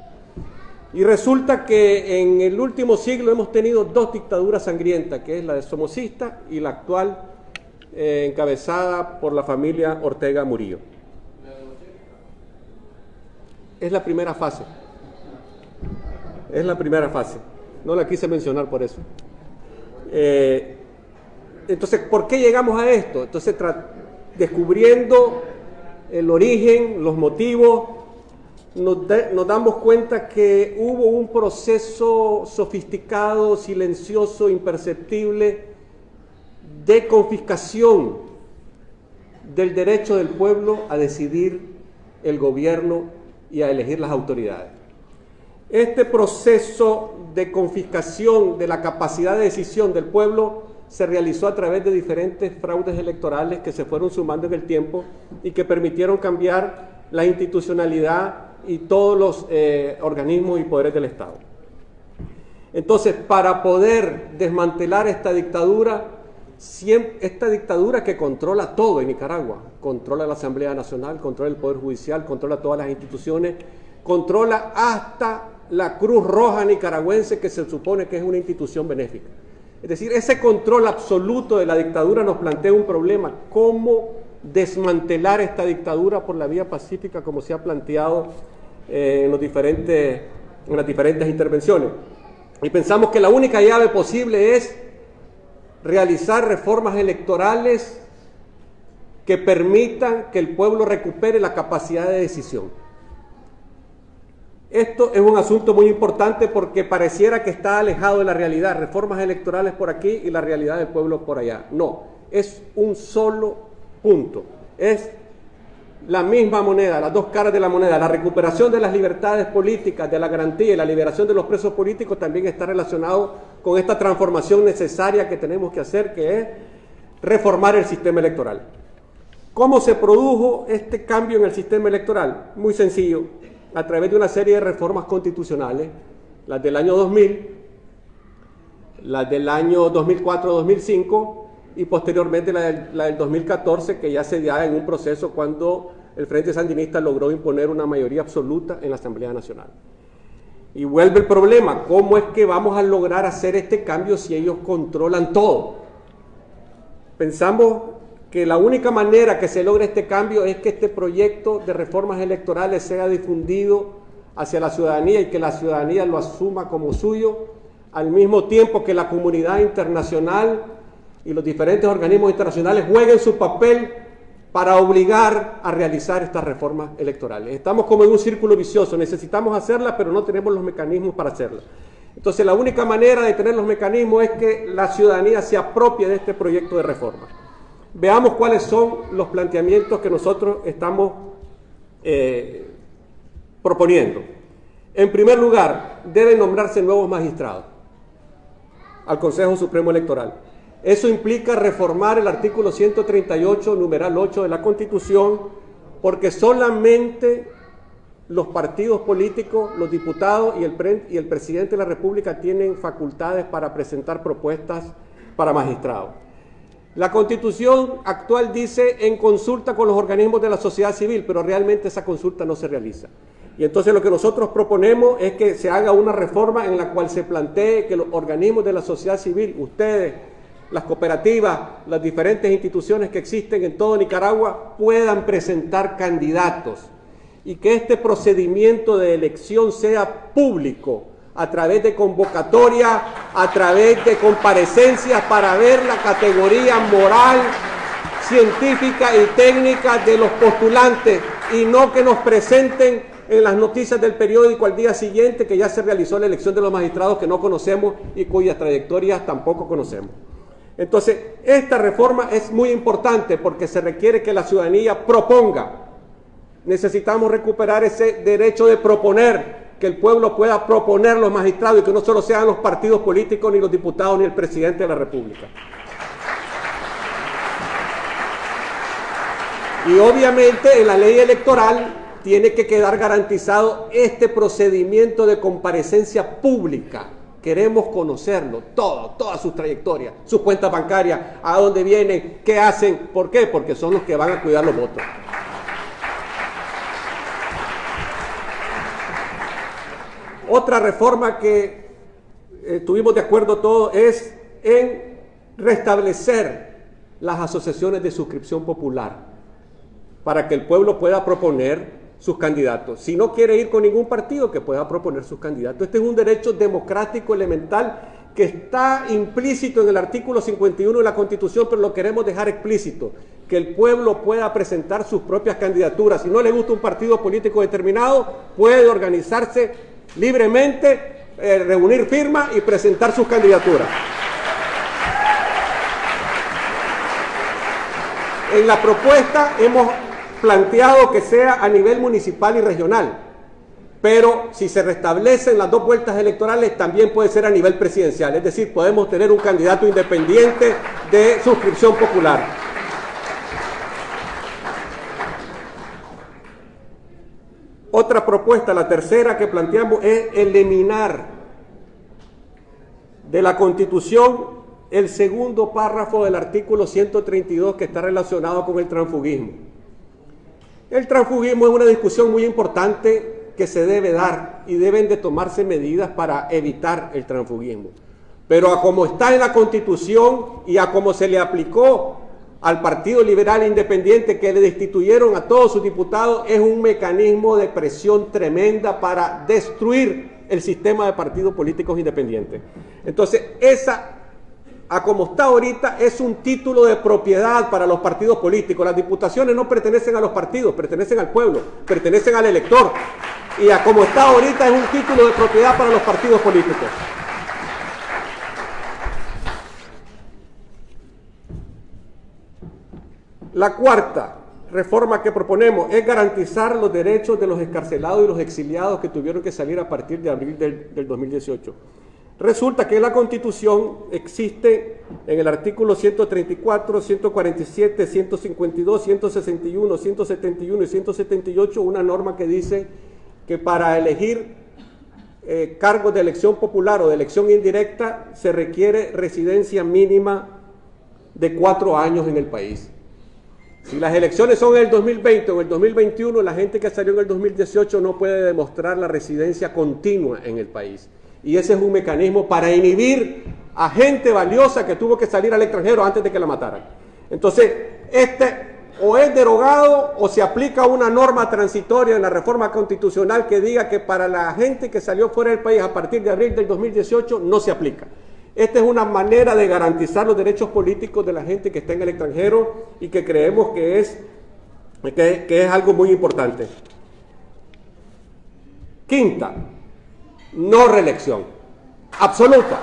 [SPEAKER 9] Y resulta que en el último siglo hemos tenido dos dictaduras sangrientas, que es la de somocista y la actual encabezada por la familia Ortega Murillo. Es la primera fase. Es la primera fase. No la quise mencionar por eso. Entonces, ¿por qué llegamos a esto? Entonces, descubriendo el origen, los motivos, nos damos cuenta que hubo un proceso sofisticado, silencioso, imperceptible de confiscación del derecho del pueblo a decidir el gobierno y a elegir las autoridades. Este proceso de confiscación de la capacidad de decisión del pueblo se realizó a través de diferentes fraudes electorales que se fueron sumando en el tiempo y que permitieron cambiar la institucionalidad y todos los organismos y poderes del Estado. Entonces, para poder desmantelar esta dictadura que controla todo en Nicaragua, controla la Asamblea Nacional, controla el Poder Judicial, controla todas las instituciones, controla hasta la Cruz Roja nicaragüense, que se supone que es una institución benéfica. Es decir, ese control absoluto de la dictadura nos plantea un problema: cómo desmantelar esta dictadura por la vía pacífica, como se ha planteado en las diferentes intervenciones. Y pensamos que la única llave posible es realizar reformas electorales que permitan que el pueblo recupere la capacidad de decisión. Esto es un asunto muy importante porque pareciera que está alejado de la realidad, reformas electorales por aquí y la realidad del pueblo por allá. No, es un solo punto, es la misma moneda, las dos caras de la moneda. La recuperación de las libertades políticas, de la garantía y la liberación de los presos políticos también está relacionado con esta transformación necesaria que tenemos que hacer, que es reformar el sistema electoral. ¿Cómo se produjo este cambio en el sistema electoral? Muy sencillo, a través de una serie de reformas constitucionales, las del año 2000, las del año 2004-2005 y posteriormente la del 2014, que ya se da en un proceso cuando el Frente Sandinista logró imponer una mayoría absoluta en la Asamblea Nacional. Y vuelve el problema: ¿cómo es que vamos a lograr hacer este cambio si ellos controlan todo? Pensamos que la única manera que se logre este cambio es que este proyecto de reformas electorales sea difundido hacia la ciudadanía y que la ciudadanía lo asuma como suyo, al mismo tiempo que la comunidad internacional y los diferentes organismos internacionales jueguen su papel para obligar a realizar estas reformas electorales. Estamos como en un círculo vicioso, necesitamos hacerlas, pero no tenemos los mecanismos para hacerlas. Entonces, la única manera de tener los mecanismos es que la ciudadanía se apropie de este proyecto de reforma. Veamos cuáles son los planteamientos que nosotros estamos proponiendo. En primer lugar, deben nombrarse nuevos magistrados. al Consejo Supremo Electoral. Eso implica reformar el artículo 138, numeral 8 de la Constitución, porque solamente los partidos políticos, los diputados y el presidente de la República tienen facultades para presentar propuestas para magistrados. La Constitución actual dice en consulta con los organismos de la sociedad civil, pero realmente esa consulta no se realiza. Y entonces lo que nosotros proponemos es que se haga una reforma en la cual se plantee que los organismos de la sociedad civil, ustedes, las cooperativas, las diferentes instituciones que existen en todo Nicaragua, puedan presentar candidatos y que este procedimiento de elección sea público a través de convocatoria, a través de comparecencias para ver la categoría moral, científica y técnica de los postulantes y no que nos presenten en las noticias del periódico al día siguiente que ya se realizó la elección de los magistrados que no conocemos y cuyas trayectorias tampoco conocemos. Entonces, esta reforma es muy importante porque se requiere que la ciudadanía proponga. Necesitamos recuperar ese derecho de proponer, que el pueblo pueda proponer los magistrados y que no solo sean los partidos políticos, ni los diputados, ni el presidente de la República. Y obviamente en la ley electoral tiene que quedar garantizado este procedimiento de comparecencia pública. Queremos conocerlo, todo, todas sus trayectorias, sus cuentas bancarias, a dónde vienen, qué hacen, ¿por qué? Porque son los que van a cuidar los votos. Otra reforma que estuvimos de acuerdo todos es en restablecer las asociaciones de suscripción popular para que el pueblo pueda proponer sus candidatos. Si no quiere ir con ningún partido, que pueda proponer sus candidatos. Este es un derecho democrático elemental que está implícito en el artículo 51 de la Constitución, pero lo queremos dejar explícito, que el pueblo pueda presentar sus propias candidaturas. Si no le gusta un partido político determinado, puede organizarse libremente, reunir firmas y presentar sus candidaturas. En la propuesta hemos planteado que sea a nivel municipal y regional, pero si se restablecen las dos vueltas electorales también puede ser a nivel presidencial, es decir, podemos tener un candidato independiente de suscripción popular. Otra propuesta, la tercera que planteamos, es eliminar de la Constitución el segundo párrafo del artículo 132 que está relacionado con el transfugismo. El transfugismo es una discusión muy importante que se debe dar y deben de tomarse medidas para evitar el transfugismo. Pero a como está en la Constitución y a como se le aplicó al Partido Liberal Independiente, que le destituyeron a todos sus diputados, es un mecanismo de presión tremenda para destruir el sistema de partidos políticos independientes. Entonces, a como está ahorita, es un título de propiedad para los partidos políticos. Las diputaciones no pertenecen a los partidos, pertenecen al pueblo, pertenecen al elector. Y a como está ahorita, es un título de propiedad para los partidos políticos. La cuarta reforma que proponemos es garantizar los derechos de los excarcelados y los exiliados que tuvieron que salir a partir de abril del 2018. Resulta que en la Constitución existe en el artículo 134, 147, 152, 161, 171 y 178 una norma que dice que para elegir cargos de elección popular o de elección indirecta se requiere residencia mínima de 4 años en el país. Si las elecciones son en el 2020 o en el 2021, la gente que salió en el 2018 no puede demostrar la residencia continua en el país. Y ese es un mecanismo para inhibir a gente valiosa que tuvo que salir al extranjero antes de que la mataran. Entonces, o es derogado o se aplica una norma transitoria en la reforma constitucional que diga que para la gente que salió fuera del país a partir de abril del 2018 no se aplica. Esta es una manera de garantizar los derechos políticos de la gente que está en el extranjero y que creemos que es algo muy importante. Quinta, no reelección absoluta.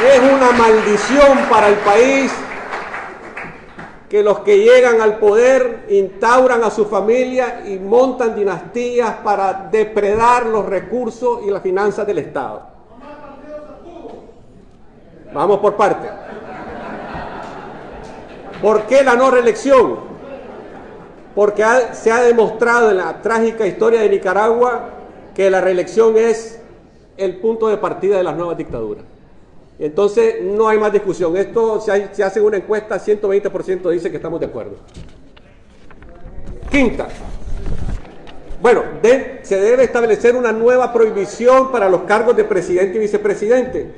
[SPEAKER 9] Es una maldición para el país que los que llegan al poder instauran a su familia y montan dinastías para depredar los recursos y las finanzas del Estado. Vamos por parte. ¿Por qué la no reelección? Porque se ha demostrado en la trágica historia de Nicaragua que la reelección es el punto de partida de las nuevas dictaduras. Entonces no hay más discusión. Esto se hace una encuesta, 120% dice que estamos de acuerdo. Quinta. Bueno, se debe establecer una nueva prohibición para los cargos de presidente y vicepresidente.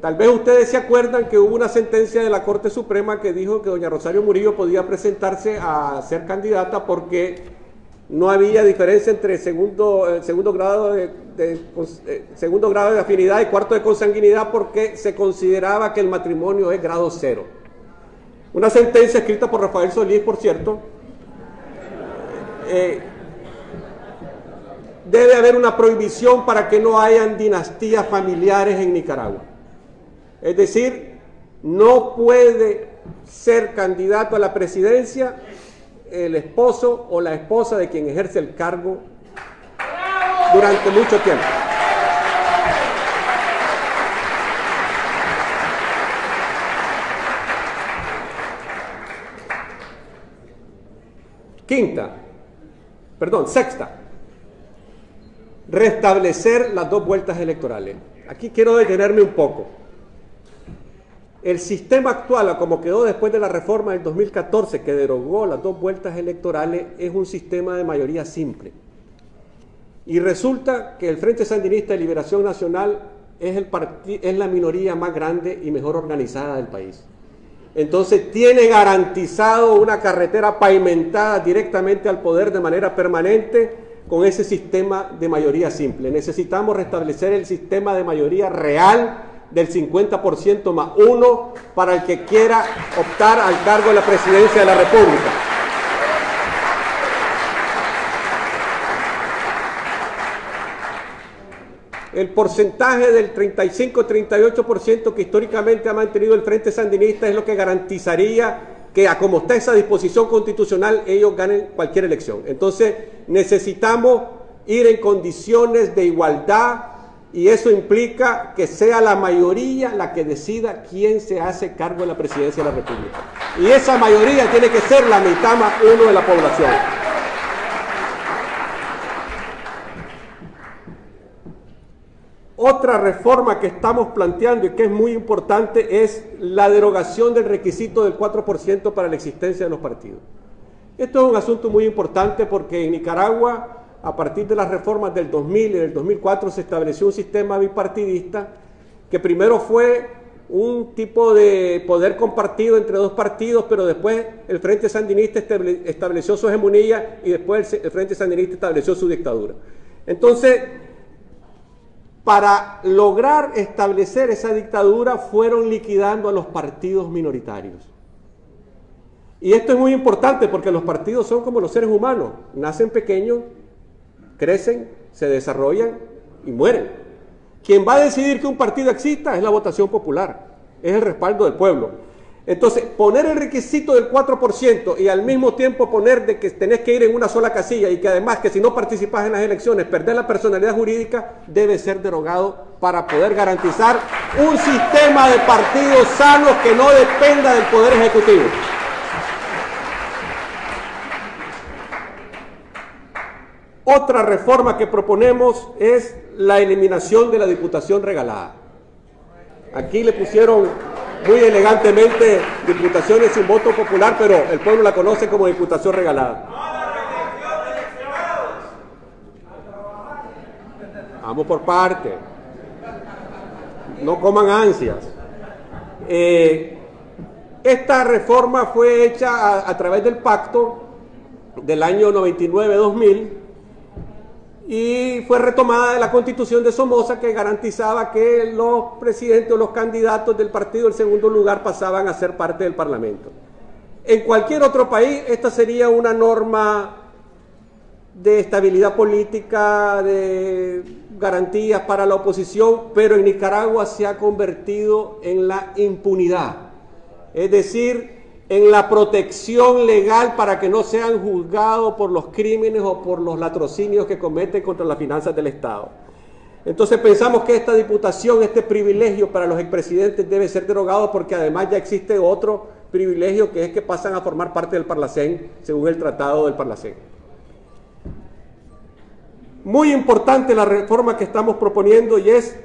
[SPEAKER 9] Tal vez ustedes se acuerdan que hubo una sentencia de la Corte Suprema que dijo que doña Rosario Murillo podía presentarse a ser candidata porque no había diferencia entre segundo grado de afinidad y cuarto de consanguinidad, porque se consideraba que el matrimonio es grado 0. Una sentencia escrita por Rafael Solís, por cierto. Debe haber una prohibición para que no hayan dinastías familiares en Nicaragua. Es decir, no puede ser candidato a la presidencia el esposo o la esposa de quien ejerce el cargo durante mucho tiempo. Sexta, restablecer las 2 vueltas electorales. Aquí quiero detenerme un poco. El sistema actual, como quedó después de la reforma del 2014, que derogó las 2 vueltas electorales, es un sistema de mayoría simple. Y resulta que el Frente Sandinista de Liberación Nacional es la minoría más grande y mejor organizada del país. Entonces tiene garantizado una carretera pavimentada directamente al poder de manera permanente con ese sistema de mayoría simple. Necesitamos restablecer el sistema de mayoría real del 50% más 1 para el que quiera optar al cargo de la presidencia de la República. El porcentaje del 35-38% que históricamente ha mantenido el Frente Sandinista es lo que garantizaría que, a como está esa disposición constitucional, ellos ganen cualquier elección. Entonces necesitamos ir en condiciones de igualdad, y eso implica que sea la mayoría la que decida quién se hace cargo de la presidencia de la República. Y esa mayoría tiene que ser la mitad más 1 de la población. Otra reforma que estamos planteando y que es muy importante es la derogación del requisito del 4% para la existencia de los partidos. Esto es un asunto muy importante porque en Nicaragua, a partir de las reformas del 2000 y del 2004, se estableció un sistema bipartidista que primero fue un tipo de poder compartido entre 2 partidos, pero después el Frente Sandinista estableció su hegemonía y después el Frente Sandinista estableció su dictadura. Entonces, para lograr establecer esa dictadura, fueron liquidando a los partidos minoritarios. Y esto es muy importante porque los partidos son como los seres humanos, nacen pequeños, crecen, se desarrollan y mueren. Quien va a decidir que un partido exista es la votación popular, es el respaldo del pueblo. Entonces, poner el requisito del 4% y al mismo tiempo poner de que tenés que ir en una sola casilla y que además que si no participas en las elecciones perdés la personalidad jurídica, debe ser derogado para poder garantizar un sistema de partidos sanos que no dependa del Poder Ejecutivo. Otra reforma que proponemos es la eliminación de la diputación regalada. Aquí le pusieron muy elegantemente diputaciones sin voto popular, pero el pueblo la conoce como diputación regalada. Vamos por parte. No coman ansias. Esta reforma fue hecha a través del pacto del año 99-2000 y fue retomada de la Constitución de Somoza, que garantizaba que los presidentes o los candidatos del partido del segundo lugar pasaban a ser parte del Parlamento. En cualquier otro país esta sería una norma de estabilidad política, de garantías para la oposición, pero en Nicaragua se ha convertido en la impunidad. Es decir, en la protección legal para que no sean juzgados por los crímenes o por los latrocinios que cometen contra las finanzas del Estado. Entonces pensamos que esta diputación, este privilegio para los expresidentes debe ser derogado, porque además ya existe otro privilegio, que es que pasan a formar parte del Parlacén según el Tratado del Parlacén. Muy importante la reforma que estamos proponiendo, y es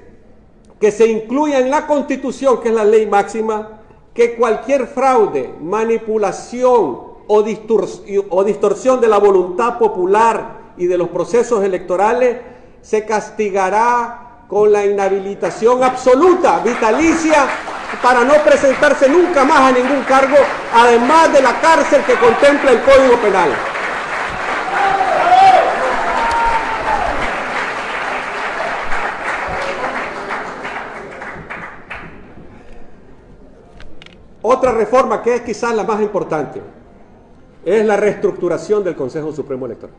[SPEAKER 9] que se incluya en la Constitución, que es la ley máxima, que cualquier fraude, manipulación o distorsión de la voluntad popular y de los procesos electorales se castigará con la inhabilitación absoluta, vitalicia, para no presentarse nunca más a ningún cargo, además de la cárcel que contempla el Código Penal. Otra reforma, que es quizás la más importante, es la reestructuración del Consejo Supremo Electoral.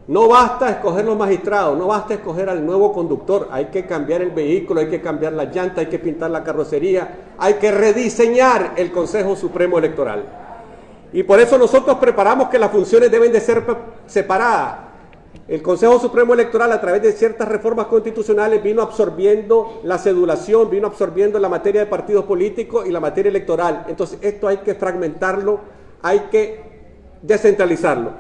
[SPEAKER 9] No basta escoger los magistrados, no basta escoger al nuevo conductor, hay que cambiar el vehículo, hay que cambiar la llanta, hay que pintar la carrocería, hay que rediseñar el Consejo Supremo Electoral. Y por eso nosotros preparamos que las funciones deben de ser separadas. El Consejo Supremo Electoral, a través de ciertas reformas constitucionales, vino absorbiendo la cedulación, vino absorbiendo la materia de partidos políticos y la materia electoral. Entonces esto hay que fragmentarlo, hay que descentralizarlo.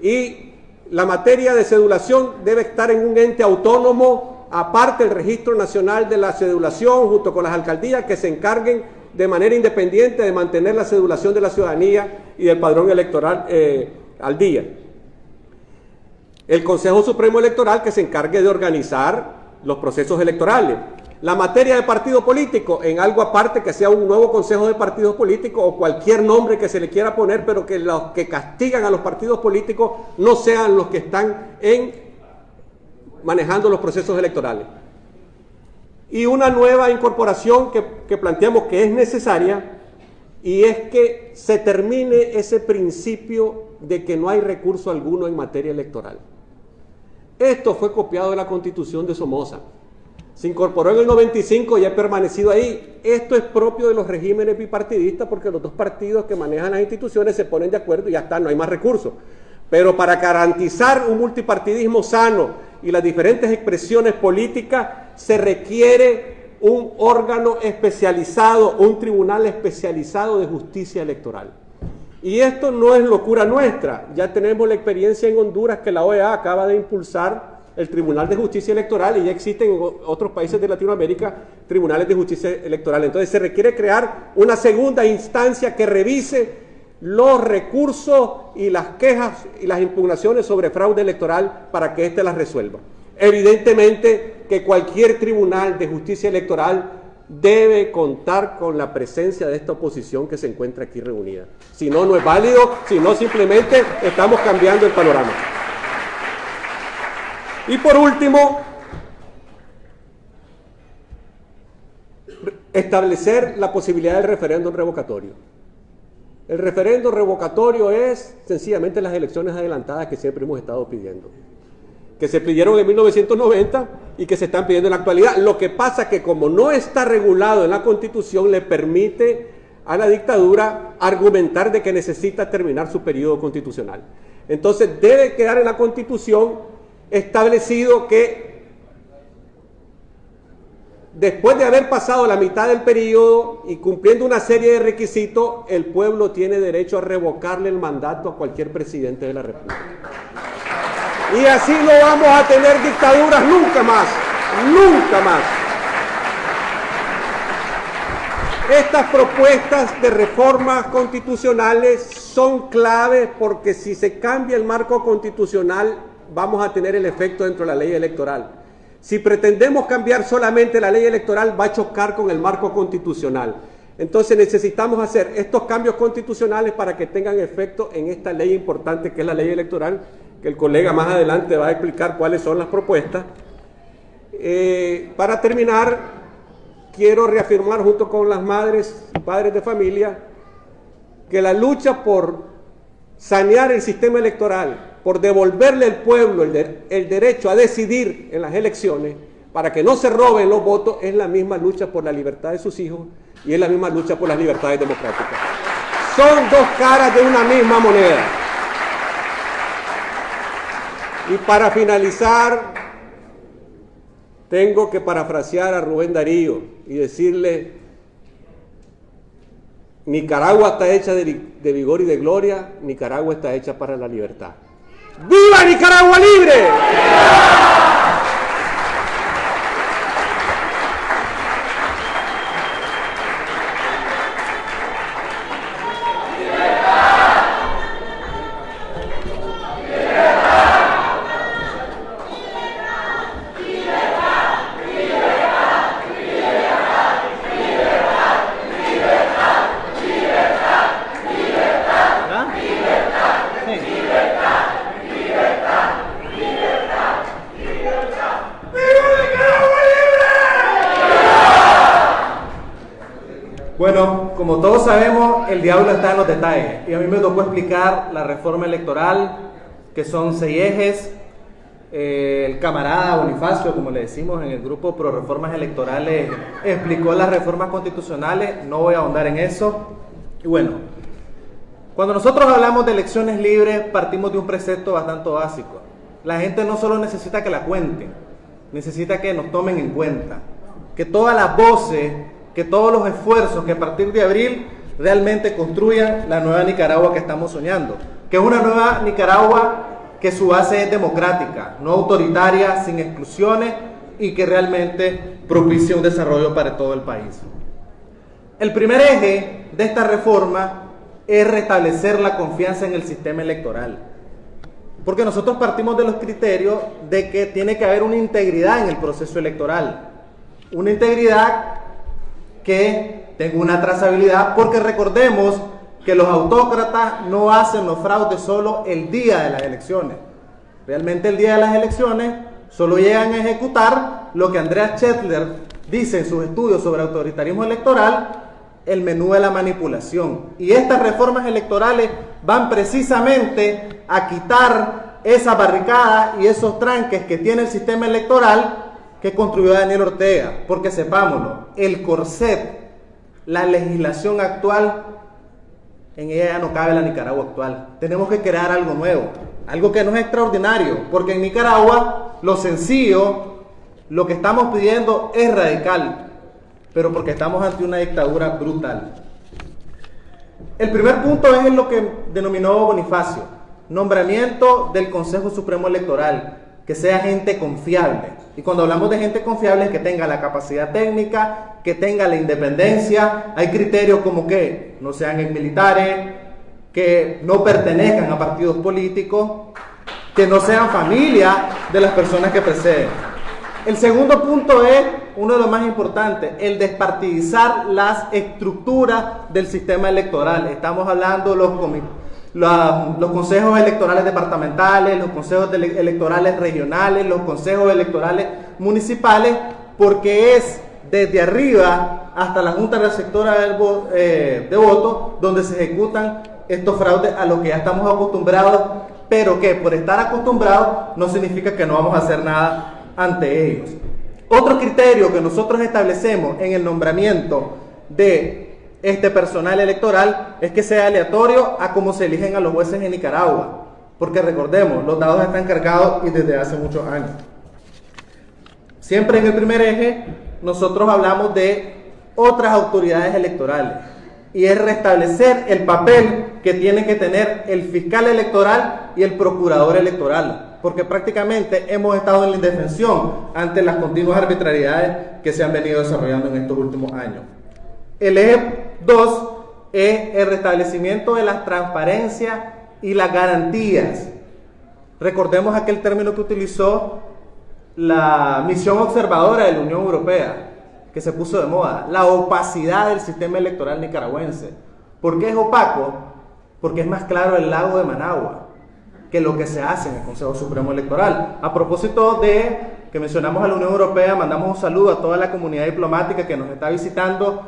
[SPEAKER 9] Y la materia de cedulación debe estar en un ente autónomo, aparte del Registro Nacional de la Cedulación, junto con las alcaldías, que se encarguen de manera independiente de mantener la cedulación de la ciudadanía y del padrón electoral al día. El Consejo Supremo Electoral, que se encargue de organizar los procesos electorales. La materia de partido político, en algo aparte, que sea un nuevo Consejo de Partidos Políticos o cualquier nombre que se le quiera poner, pero que los que castigan a los partidos políticos no sean los que están manejando los procesos electorales. Y una nueva incorporación que planteamos que es necesaria, y es que se termine ese principio de que no hay recurso alguno en materia electoral. Esto fue copiado de la Constitución de Somoza. Se incorporó en el 95 y ha permanecido ahí. Esto es propio de los regímenes bipartidistas, porque los dos partidos que manejan las instituciones se ponen de acuerdo y ya está, no hay más recursos. Pero para garantizar un multipartidismo sano y las diferentes expresiones políticas, se requiere un órgano especializado, un tribunal especializado de justicia electoral. Y esto no es locura nuestra, ya tenemos la experiencia en Honduras, que la OEA acaba de impulsar el Tribunal de Justicia Electoral, y ya existen en otros países de Latinoamérica tribunales de justicia electoral. Entonces se requiere crear una segunda instancia que revise los recursos y las quejas y las impugnaciones sobre fraude electoral para que éste las resuelva. Evidentemente que cualquier tribunal de justicia electoral debe contar con la presencia de esta oposición que se encuentra aquí reunida. Si no, no es válido, si no, simplemente estamos cambiando el panorama. Y por último, establecer la posibilidad del referéndum revocatorio. El referéndum revocatorio es sencillamente las elecciones adelantadas que siempre hemos estado pidiendo, que se pidieron en 1990 y que se están pidiendo en la actualidad. Lo que pasa es que, como no está regulado en la Constitución, le permite a la dictadura argumentar de que necesita terminar su periodo constitucional. Entonces debe quedar en la Constitución establecido que después de haber pasado la mitad del periodo y cumpliendo una serie de requisitos, el pueblo tiene derecho a revocarle el mandato a cualquier presidente de la República. Y así no vamos a tener dictaduras nunca más, nunca más. Estas propuestas de reformas constitucionales son claves, porque si se cambia el marco constitucional, vamos a tener el efecto dentro de la ley electoral. Si pretendemos cambiar solamente la ley electoral, va a chocar con el marco constitucional. Entonces necesitamos hacer estos cambios constitucionales para que tengan efecto en esta ley importante que es la ley electoral, que el colega más adelante va a explicar cuáles son las propuestas. Para terminar, quiero reafirmar junto con las madres y padres de familia que la lucha por sanear el sistema electoral, por devolverle al pueblo el derecho a decidir en las elecciones, para que no se roben los votos, es la misma lucha por la libertad de sus hijos y es la misma lucha por las libertades democráticas. Son dos caras de una misma moneda. Y para finalizar, tengo que parafrasear a Rubén Darío y decirle: Nicaragua está hecha de vigor y de gloria, Nicaragua está hecha para la libertad. ¡Viva Nicaragua libre!
[SPEAKER 10] Bueno, como todos sabemos, el diablo está en los detalles. Y a mí me tocó explicar la reforma electoral, que son 6 ejes. El camarada Bonifacio, como le decimos en el grupo Pro Reformas Electorales, explicó las reformas constitucionales. No voy a ahondar en eso. Y bueno, cuando nosotros hablamos de elecciones libres, partimos de un precepto bastante básico. La gente no solo necesita que la cuenten, necesita que nos tomen en cuenta. Que todas las voces, que todos los esfuerzos que a partir de abril realmente construyan la nueva Nicaragua que estamos soñando, que es una nueva Nicaragua que su base es democrática, no autoritaria, sin exclusiones y que realmente propicie un desarrollo para todo el país. El primer eje de esta reforma es restablecer la confianza en el sistema electoral, porque nosotros partimos de los criterios de que tiene que haber una integridad en el proceso electoral, una integridad que tenga una trazabilidad, porque recordemos que los autócratas no hacen los fraudes solo el día de las elecciones. Realmente el día de las elecciones solo llegan a ejecutar lo que Andreas Chetler dice en sus estudios sobre autoritarismo electoral, el menú de la manipulación. Y estas reformas electorales van precisamente a quitar esa barricada y esos tranques que tiene el sistema electoral que construyó Daniel Ortega, porque sepámoslo, el corset, la legislación actual, en ella ya no cabe la Nicaragua actual. Tenemos que crear algo nuevo, algo que no es extraordinario, porque en Nicaragua lo sencillo, lo que estamos pidiendo es radical, pero porque estamos ante una dictadura brutal. El primer punto es lo que denominó Bonifacio, nombramiento del Consejo Supremo Electoral, que sea gente confiable. Y cuando hablamos de gente confiable es que tenga la capacidad técnica, que tenga la independencia. Hay criterios como que no sean exmilitares, que no pertenezcan a partidos políticos, que no sean familia de las personas que preceden. El segundo punto es uno de los más importantes, el despartidizar las estructuras del sistema electoral. Estamos hablando de los consejos electorales departamentales, los consejos electorales regionales, los consejos electorales municipales, porque es desde arriba hasta la Junta Receptora de Voto donde se ejecutan estos fraudes a los que ya estamos acostumbrados, pero que por estar acostumbrados no significa que no vamos a hacer nada ante ellos. Otro criterio que nosotros establecemos en el nombramiento de este personal electoral es que sea aleatorio a cómo se eligen a los jueces en Nicaragua, porque recordemos, los dados están cargados y desde hace muchos años. Siempre en el primer eje nosotros hablamos de otras autoridades electorales y es restablecer el papel que tiene que tener el fiscal electoral y el procurador electoral, porque prácticamente hemos estado en la indefensión ante las continuas arbitrariedades que se han venido desarrollando en estos últimos años. El eje 2 es el restablecimiento de la transparencia y las garantías. Recordemos aquel término que utilizó la misión observadora de la Unión Europea, que se puso de moda, la opacidad del sistema electoral nicaragüense. ¿Por qué es opaco? Porque es más claro el lago de Managua que lo que se hace en el Consejo Supremo Electoral. A propósito de que mencionamos a la Unión Europea, mandamos un saludo a toda la comunidad diplomática que nos está visitando,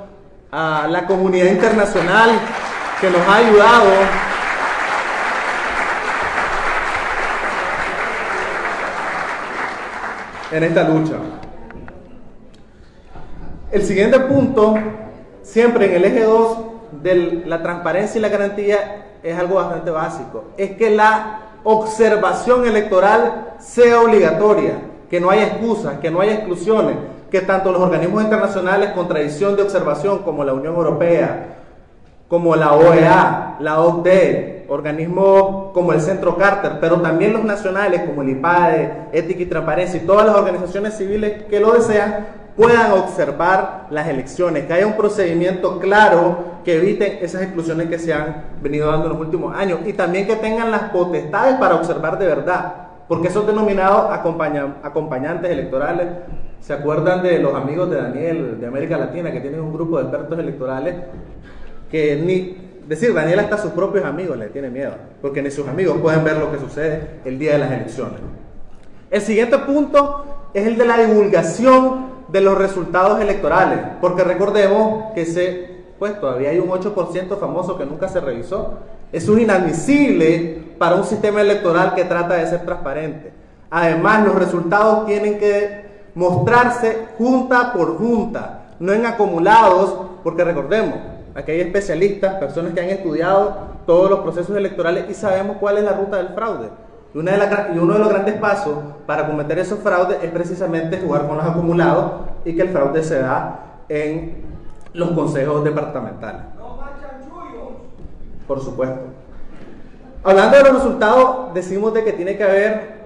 [SPEAKER 10] a la comunidad internacional que nos ha ayudado en esta lucha. El siguiente punto, siempre en el eje 2, de la transparencia y la garantía es algo bastante básico. Es que la observación electoral sea obligatoria, que no haya excusas, que no haya exclusiones, que tanto los organismos internacionales con tradición de observación como la Unión Europea, como la OEA, la OCDE, organismos como el Centro Carter, pero también los nacionales como el IPADE, Ética y Transparencia y todas las organizaciones civiles que lo desean, puedan observar las elecciones, que haya un procedimiento claro que eviten esas exclusiones que se han venido dando en los últimos años y también que tengan las potestades para observar de verdad, porque esos denominados acompañantes electorales, ¿se acuerdan de los amigos de Daniel de América Latina que tienen un grupo de expertos electorales que Daniel hasta a sus propios amigos le tiene miedo, porque ni sus amigos pueden ver lo que sucede el día de las elecciones? El siguiente punto es el de la divulgación de los resultados electorales, porque recordemos que todavía hay un 8% famoso que nunca se revisó. Eso es inadmisible para un sistema electoral que trata de ser transparente. Además, los resultados tienen que mostrarse junta por junta, no en acumulados, porque recordemos, aquí hay especialistas, personas que han estudiado todos los procesos electorales y sabemos cuál es la ruta del fraude. Y uno de los grandes pasos para cometer esos fraudes es precisamente jugar con los acumulados y que el fraude se da en los consejos departamentales. Por supuesto. Hablando de los resultados, decimos de que tiene que haber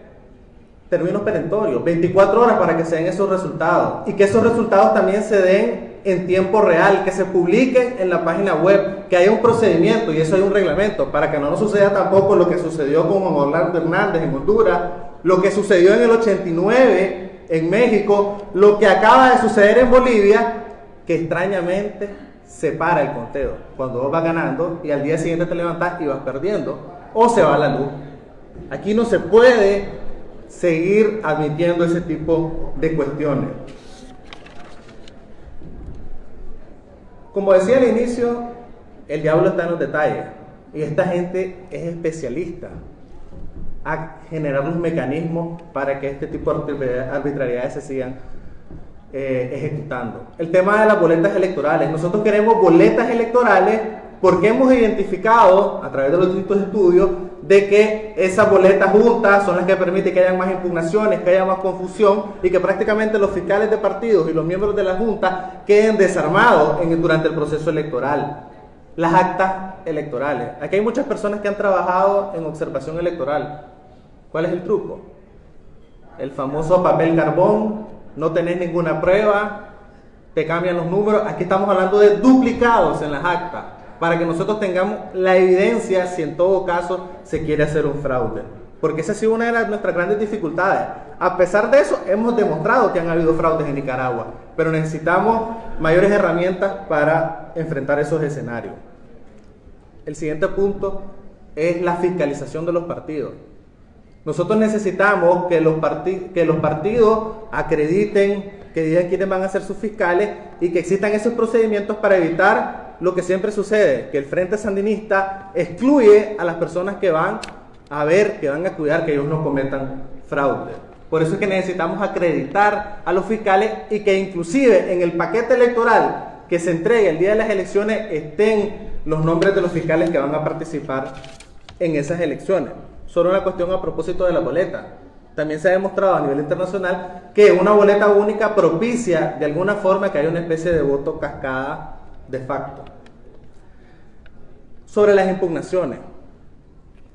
[SPEAKER 10] términos perentorios, 24 horas para que se den esos resultados y que esos resultados también se den en tiempo real, que se publiquen en la página web, que haya un procedimiento y eso hay un reglamento para que no nos suceda tampoco lo que sucedió con Juan Orlando Hernández en Honduras, lo que sucedió en el 89 en México, lo que acaba de suceder en Bolivia, que extrañamente se para el conteo cuando vos vas ganando y al día siguiente te levantás y vas perdiendo o se va la luz. Aquí no se puede seguir admitiendo ese tipo de cuestiones. Como decía al inicio, el diablo está en los detalles y esta gente es especialista a generar los mecanismos para que este tipo de arbitrariedades se sigan ejecutando. El tema de las boletas electorales. Nosotros queremos boletas electorales porque hemos identificado a través de los distintos estudios de que esas boletas juntas son las que permiten que haya más impugnaciones, que haya más confusión y que prácticamente los fiscales de partidos y los miembros de la Junta queden desarmados durante el proceso electoral. Las actas electorales. Aquí hay muchas personas que han trabajado en observación electoral. ¿Cuál es el truco? El famoso papel carbón, no tenés ninguna prueba, te cambian los números. Aquí estamos hablando de duplicados en las actas, para que nosotros tengamos la evidencia si en todo caso se quiere hacer un fraude. Porque esa ha sido una de nuestras grandes dificultades. A pesar de eso, hemos demostrado que han habido fraudes en Nicaragua, pero necesitamos mayores herramientas para enfrentar esos escenarios. El siguiente punto es la fiscalización de los partidos. Nosotros necesitamos que los partidos acrediten, que digan quiénes van a ser sus fiscales y que existan esos procedimientos para evitar lo que siempre sucede, que el Frente Sandinista excluye a las personas que van a ver, que van a cuidar que ellos no cometan fraude. Por eso es que necesitamos acreditar a los fiscales y que inclusive en el paquete electoral que se entregue el día de las elecciones estén los nombres de los fiscales que van a participar en esas elecciones. Solo una cuestión a propósito de la boleta. También se ha demostrado a nivel internacional que una boleta única propicia de alguna forma que haya una especie de voto cascada de facto. Sobre las impugnaciones.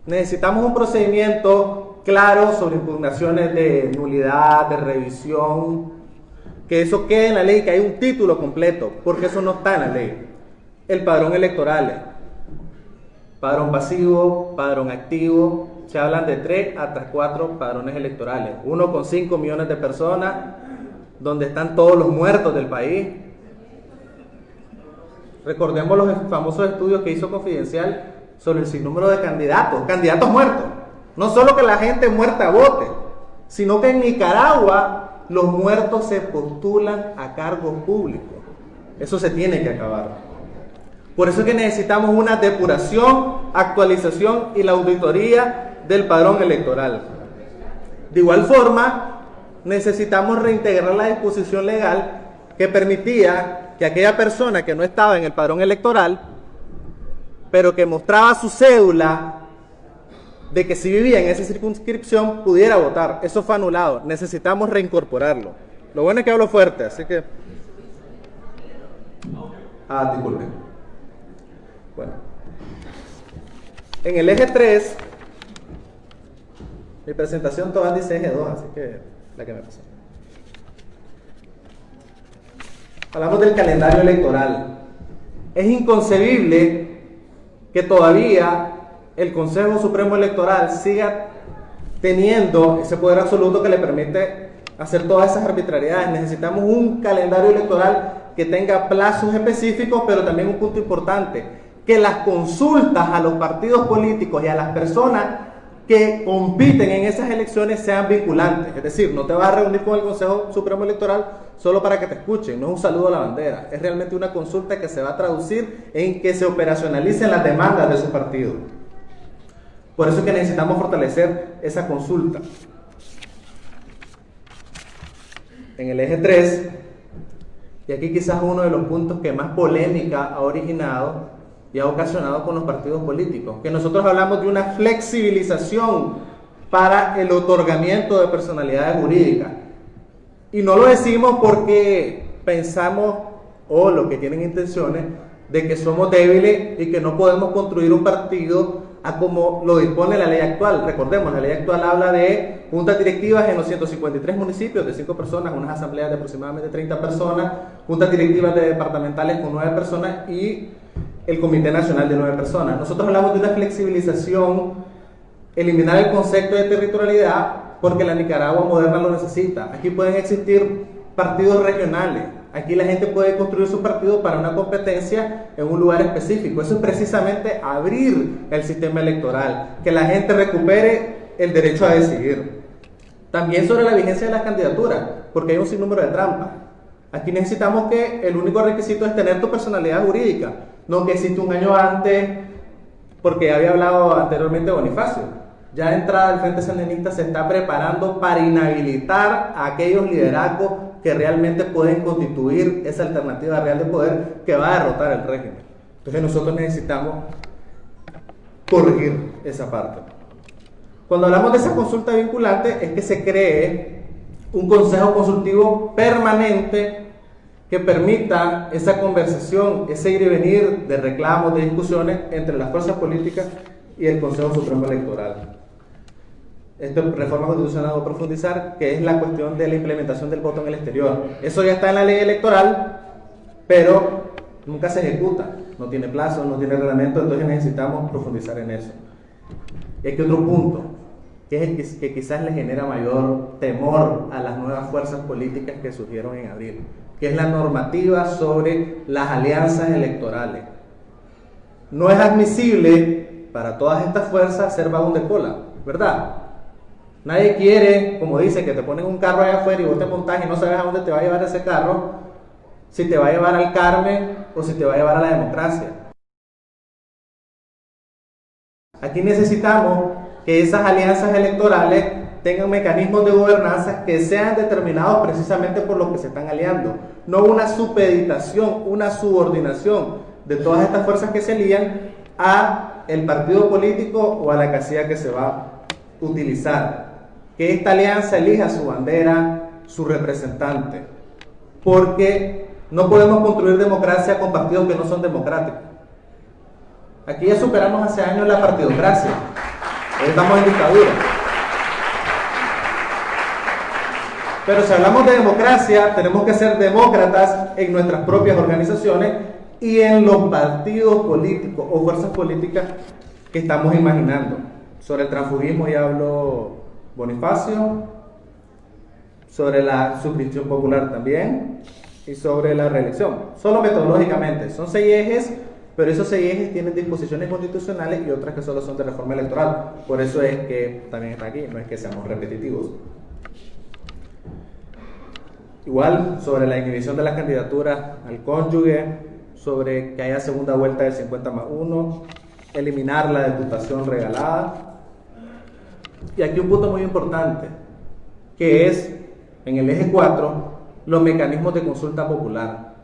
[SPEAKER 10] Necesitamos un procedimiento claro sobre impugnaciones de nulidad, de revisión, que eso quede en la ley, que haya un título completo, porque eso no está en la ley. El padrón electoral, padrón pasivo, padrón activo, se hablan de 3 hasta 4 padrones electorales, uno con 5 millones de personas, donde están todos los muertos del país. Recordemos los famosos estudios que hizo Confidencial sobre el sinnúmero de candidatos muertos. No solo que la gente muerta vote, sino que en Nicaragua los muertos se postulan a cargos públicos. Eso se tiene que acabar. Por eso es que necesitamos una depuración, actualización y la auditoría del padrón electoral. De igual forma, necesitamos reintegrar la disposición legal que permitía que aquella persona que no estaba en el padrón electoral pero que mostraba su cédula de que si vivía en esa circunscripción pudiera votar. Eso fue anulado. Necesitamos reincorporarlo. Lo bueno es que hablo fuerte, así que... disculpen. Bueno. En el eje 3, mi presentación todavía dice eje 2, así que la que me pasó. Hablamos del calendario electoral. Es inconcebible que todavía el Consejo Supremo Electoral siga teniendo ese poder absoluto que le permite hacer todas esas arbitrariedades. Necesitamos un calendario electoral que tenga plazos específicos, pero también un punto importante, que las consultas a los partidos políticos y a las personas que compiten en esas elecciones sean vinculantes. Es decir, no te vas a reunir con el Consejo Supremo Electoral solo para que te escuchen, no es un saludo a la bandera, es realmente una consulta que se va a traducir en que se operacionalicen las demandas de su partido. Por eso es que necesitamos fortalecer esa consulta. En el eje 3, y aquí quizás uno de los puntos que más polémica ha originado y ha ocasionado con los partidos políticos, que nosotros hablamos de una flexibilización para el otorgamiento de personalidades jurídicas. Y no lo decimos porque pensamos, o los que tienen intenciones, de que somos débiles y que no podemos construir un partido a como lo dispone la ley actual. Recordemos, la ley actual habla de juntas directivas en los 153 municipios de 5 personas, unas asambleas de aproximadamente 30 personas, juntas directivas de departamentales con 9 personas y el Comité Nacional de 9 personas. Nosotros hablamos de una flexibilización, eliminar el concepto de territorialidad, porque la Nicaragua moderna lo necesita. Aquí pueden existir partidos regionales. Aquí la gente puede construir su partido para una competencia en un lugar específico. Eso es precisamente abrir el sistema electoral, que la gente recupere el derecho a decidir. También sobre la vigencia de las candidaturas, porque hay un sinnúmero de trampas. Aquí necesitamos que el único requisito es tener tu personalidad jurídica, no que existe un año antes, porque había hablado anteriormente Bonifacio. Ya de entrada el Frente Sandinista se está preparando para inhabilitar a aquellos liderazgos que realmente pueden constituir esa alternativa real de poder que va a derrotar el régimen. Entonces nosotros necesitamos corregir esa parte. Cuando hablamos de esa consulta vinculante es que se cree un consejo consultivo permanente que permita esa conversación, ese ir y venir de reclamos, de discusiones entre las fuerzas políticas y el Consejo Supremo Electoral. Esta reforma constitucional va a profundizar, que es la cuestión de la implementación del voto en el exterior. Eso ya está en la ley electoral, pero nunca se ejecuta, no tiene plazo, no tiene reglamento, entonces necesitamos profundizar en eso. Y aquí otro punto, que es el que quizás le genera mayor temor a las nuevas fuerzas políticas que surgieron en abril, que es la normativa sobre las alianzas electorales. No es admisible para todas estas fuerzas ser vagón de cola, ¿verdad? Nadie quiere, como dice, que te ponen un carro allá afuera y vos te montás y no sabes a dónde te va a llevar ese carro, si te va a llevar al Carmen o si te va a llevar a la democracia. Aquí necesitamos que esas alianzas electorales tengan mecanismos de gobernanza que sean determinados precisamente por los que se están aliando, no una supeditación, una subordinación de todas estas fuerzas que se alían a el partido político o a la casilla que se va a utilizar. Que esta alianza elija su bandera, su representante, porque no podemos construir democracia con partidos que no son democráticos. Aquí ya superamos hace años la partidocracia, hoy estamos en dictadura. Pero si hablamos de democracia, tenemos que ser demócratas en nuestras propias organizaciones y en los partidos políticos o fuerzas políticas que estamos imaginando. Sobre el transfugismo ya habló Bonifacio, sobre la suscripción popular también y sobre la reelección. Solo metodológicamente, son 6 ejes, pero esos 6 ejes tienen disposiciones constitucionales y otras que solo son de reforma electoral. Por eso es que también está aquí, no es que seamos repetitivos. Igual, sobre la inhibición de la candidatura al cónyuge, sobre que haya segunda vuelta del 50+1, eliminar la diputación regalada. Y aquí un punto muy importante, que es, en el eje 4, los mecanismos de consulta popular.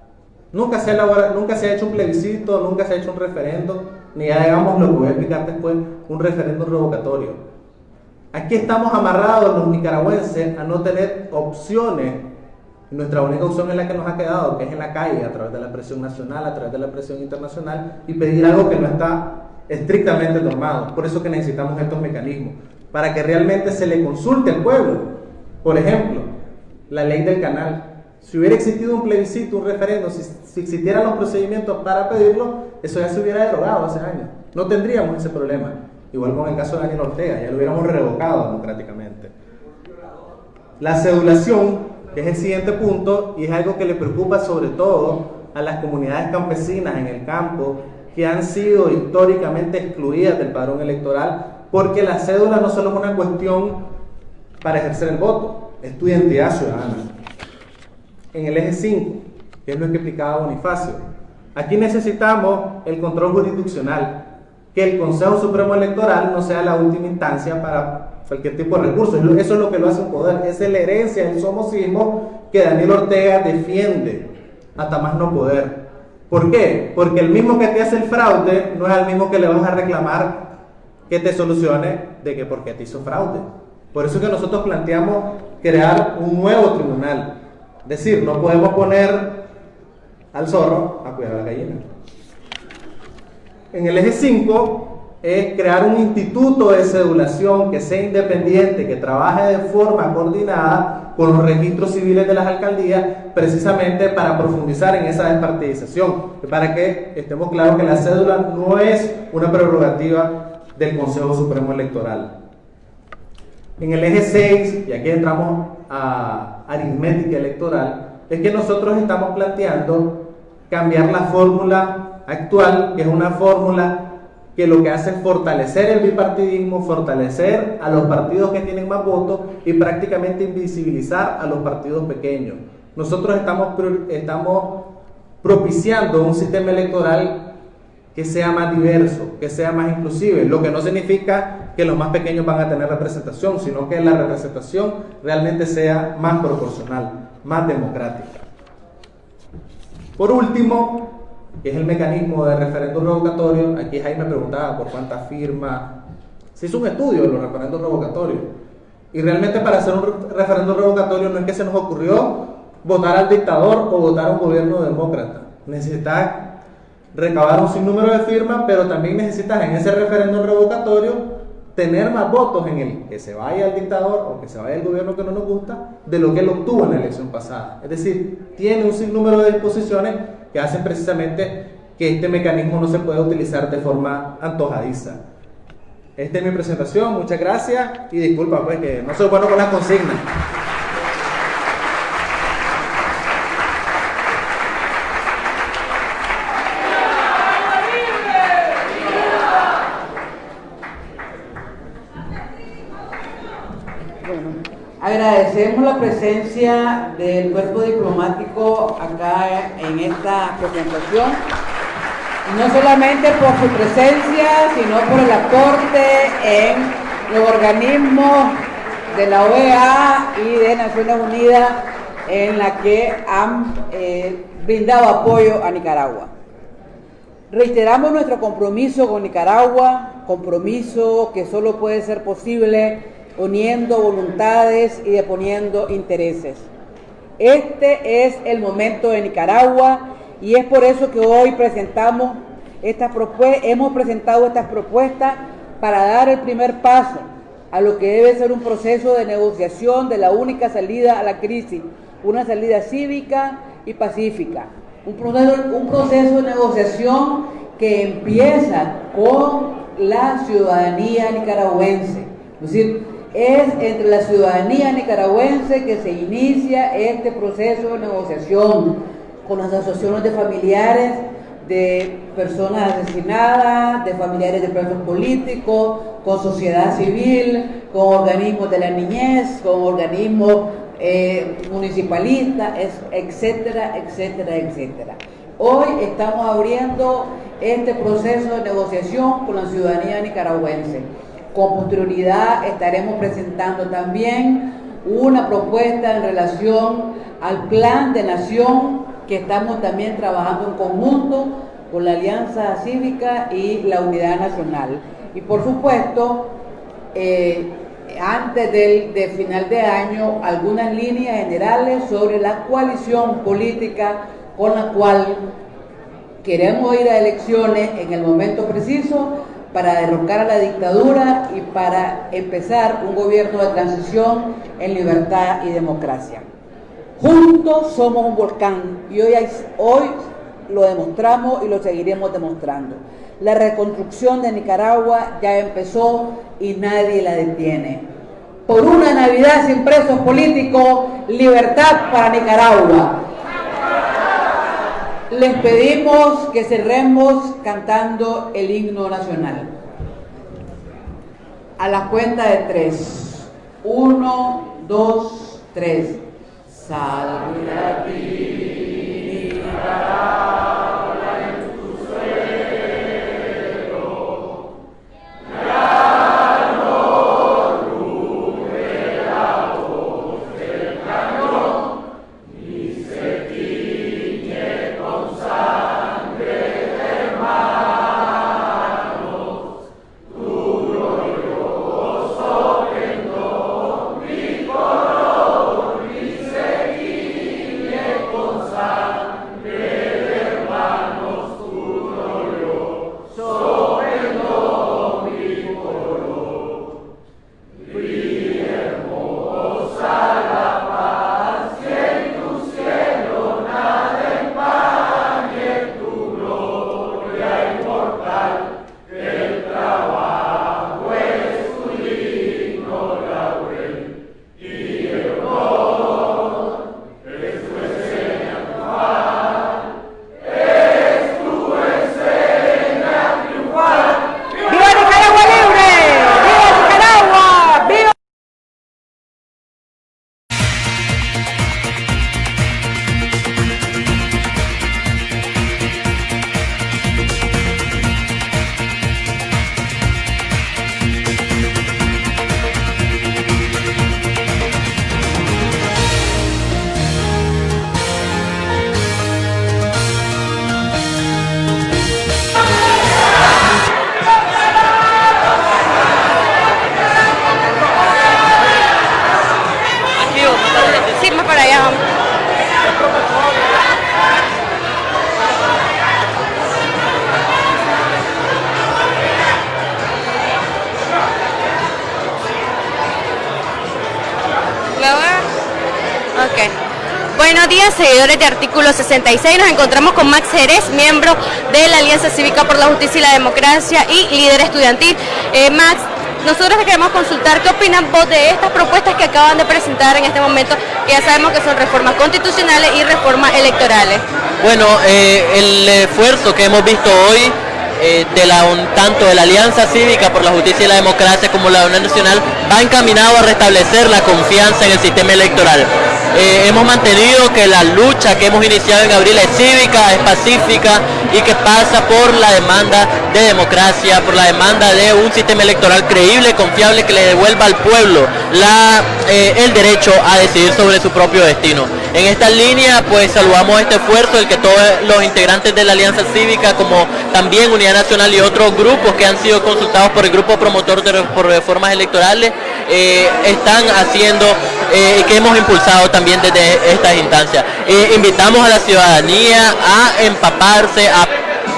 [SPEAKER 10] Nunca se ha hecho un plebiscito, nunca se ha hecho un referendo, ni ya digamos lo que voy a explicar después, un referéndum revocatorio. Aquí estamos amarrados los nicaragüenses a no tener opciones. Nuestra única opción es la que nos ha quedado, que es en la calle, a través de la presión nacional, a través de la presión internacional, y pedir algo que no está estrictamente normado. Por eso que necesitamos estos mecanismos, para que realmente se le consulte al pueblo. Por ejemplo, la ley del canal. Si hubiera existido un plebiscito, un referendo, si existieran los procedimientos para pedirlo, eso ya se hubiera derogado hace años. No tendríamos ese problema. Igual con el caso de Daniel Ortega, ya lo hubiéramos revocado democráticamente. La cedulación, que es el siguiente punto, y es algo que le preocupa sobre todo a las comunidades campesinas en el campo, que han sido históricamente excluidas del padrón electoral, porque la cédula no solo es una cuestión para ejercer el voto, es tu identidad ciudadana. En el eje 5, que es lo que explicaba Bonifacio, aquí necesitamos el control jurisdiccional, que el Consejo Supremo Electoral no sea la última instancia para cualquier tipo de recurso. Eso es lo que lo hace un poder, esa es la herencia del somocismo que Daniel Ortega defiende hasta más no poder. ¿Por qué? Porque el mismo que te hace el fraude no es el mismo que le vas a reclamar que te solucione de que porque te hizo fraude. Por eso que nosotros planteamos crear un nuevo tribunal. Es decir, no podemos poner al zorro a cuidar a la gallina. En el eje 5 es crear un instituto de cedulación que sea independiente, que trabaje de forma coordinada con los registros civiles de las alcaldías, precisamente para profundizar en esa despartidización, para que estemos claros que la cédula no es una prerrogativa del Consejo Supremo Electoral. En el eje 6, y aquí entramos a aritmética electoral, es que nosotros estamos planteando cambiar la fórmula actual, que es una fórmula que lo que hace es fortalecer el bipartidismo, fortalecer a los partidos que tienen más votos y prácticamente invisibilizar a los partidos pequeños. Nosotros estamos propiciando un sistema electoral que sea más diverso, que sea más inclusive, lo que no significa que los más pequeños van a tener representación, sino que la representación realmente sea más proporcional, más democrática. Por último, que es el mecanismo de referéndum revocatorio, aquí Jaime preguntaba por cuántas firmas. Se hizo un estudio de los referéndums revocatorios, y realmente para hacer un referéndum revocatorio no es que se nos ocurrió votar al dictador o votar a un gobierno demócrata. Necesitas recabar un sinnúmero de firmas, pero también necesitas en ese referéndum revocatorio tener más votos en el que se vaya el dictador o que se vaya el gobierno que no nos gusta de lo que él obtuvo en la elección pasada. Es decir, tiene un sinnúmero de disposiciones que hacen precisamente que este mecanismo no se pueda utilizar de forma antojadiza. Esta es mi presentación, muchas gracias y disculpa pues que no soy bueno con las consignas.
[SPEAKER 5] Agradecemos la presencia del cuerpo diplomático acá en esta presentación, no solamente por su presencia, sino por el aporte en los organismos de la OEA y de Naciones Unidas en la que han brindado apoyo a Nicaragua. Reiteramos nuestro compromiso con Nicaragua, compromiso que solo puede ser posible uniendo voluntades y deponiendo intereses. Este es el momento de Nicaragua y es por eso que hoy hemos presentado estas propuestas para dar el primer paso a lo que debe ser un proceso de negociación de la única salida a la crisis, una salida cívica y pacífica, un proceso de negociación que empieza con la ciudadanía nicaragüense, es decir, es entre la ciudadanía nicaragüense que se inicia este proceso de negociación con las asociaciones de familiares de personas asesinadas, de familiares de presos políticos, con sociedad civil, con organismos de la niñez, con organismos municipalistas, etcétera, etcétera, etcétera. Hoy estamos abriendo este proceso de negociación con la ciudadanía nicaragüense. Con posterioridad estaremos presentando también una propuesta en relación al plan de nación que estamos también trabajando en conjunto con la Alianza Cívica y la Unidad Nacional. Y por supuesto, antes de final de año, algunas líneas generales sobre la coalición política con la cual queremos ir a elecciones en el momento preciso para derrocar a la dictadura y para empezar un gobierno de transición en libertad y democracia. Juntos somos un volcán y hoy lo demostramos y lo seguiremos demostrando. La reconstrucción de Nicaragua ya empezó y nadie la detiene. Por una Navidad sin presos políticos, libertad para Nicaragua. Les pedimos que cerremos cantando el himno nacional. A la cuenta de 3. 1, 2, 3. Salve a ti, Nicaragua, en tu suelo. Ya no ruge la voz del cañón, ni se tiñe con sangre de hermanos. Tu glorioso pendón tricolor, ni se tiñe con sangre de hermanos. Tu glorioso pendón tricolor. Brilla hermosa la paz y en tu cielo nada empañe tu gloria inmortal, que el trabajo es tu digno laurel y el honor es tu enseña triunfal, es tu enseña triunfal. ¡Viva Nicaragua libre! ¡Viva Nicaragua! ¡Viva!
[SPEAKER 2] Sí, más para allá. Ok. Buenos días, seguidores de Artículo 66. Nos encontramos con Max Jerez, miembro de la Alianza Cívica por la Justicia y la Democracia y líder estudiantil. Max, nosotros te queremos consultar qué opinan vos de estas propuestas que acaban de presentar en este momento, que ya sabemos que son reformas constitucionales y reformas electorales.
[SPEAKER 11] Bueno, el esfuerzo que hemos visto hoy tanto de la Alianza Cívica por la Justicia y la Democracia como la Unión Nacional va encaminado a restablecer la confianza en el sistema electoral. Hemos mantenido que la lucha que hemos iniciado en abril es cívica, es pacífica y que pasa por la demanda de democracia, por la demanda de un sistema electoral creíble, confiable, que le devuelva al pueblo el derecho a decidir sobre su propio destino. En esta línea, pues saludamos este esfuerzo, el que todos los integrantes de la Alianza Cívica, como también Unidad Nacional y otros grupos que han sido consultados por el grupo promotor por reformas electorales, están haciendo y que hemos impulsado también desde estas instancias. Invitamos a la ciudadanía a empaparse, a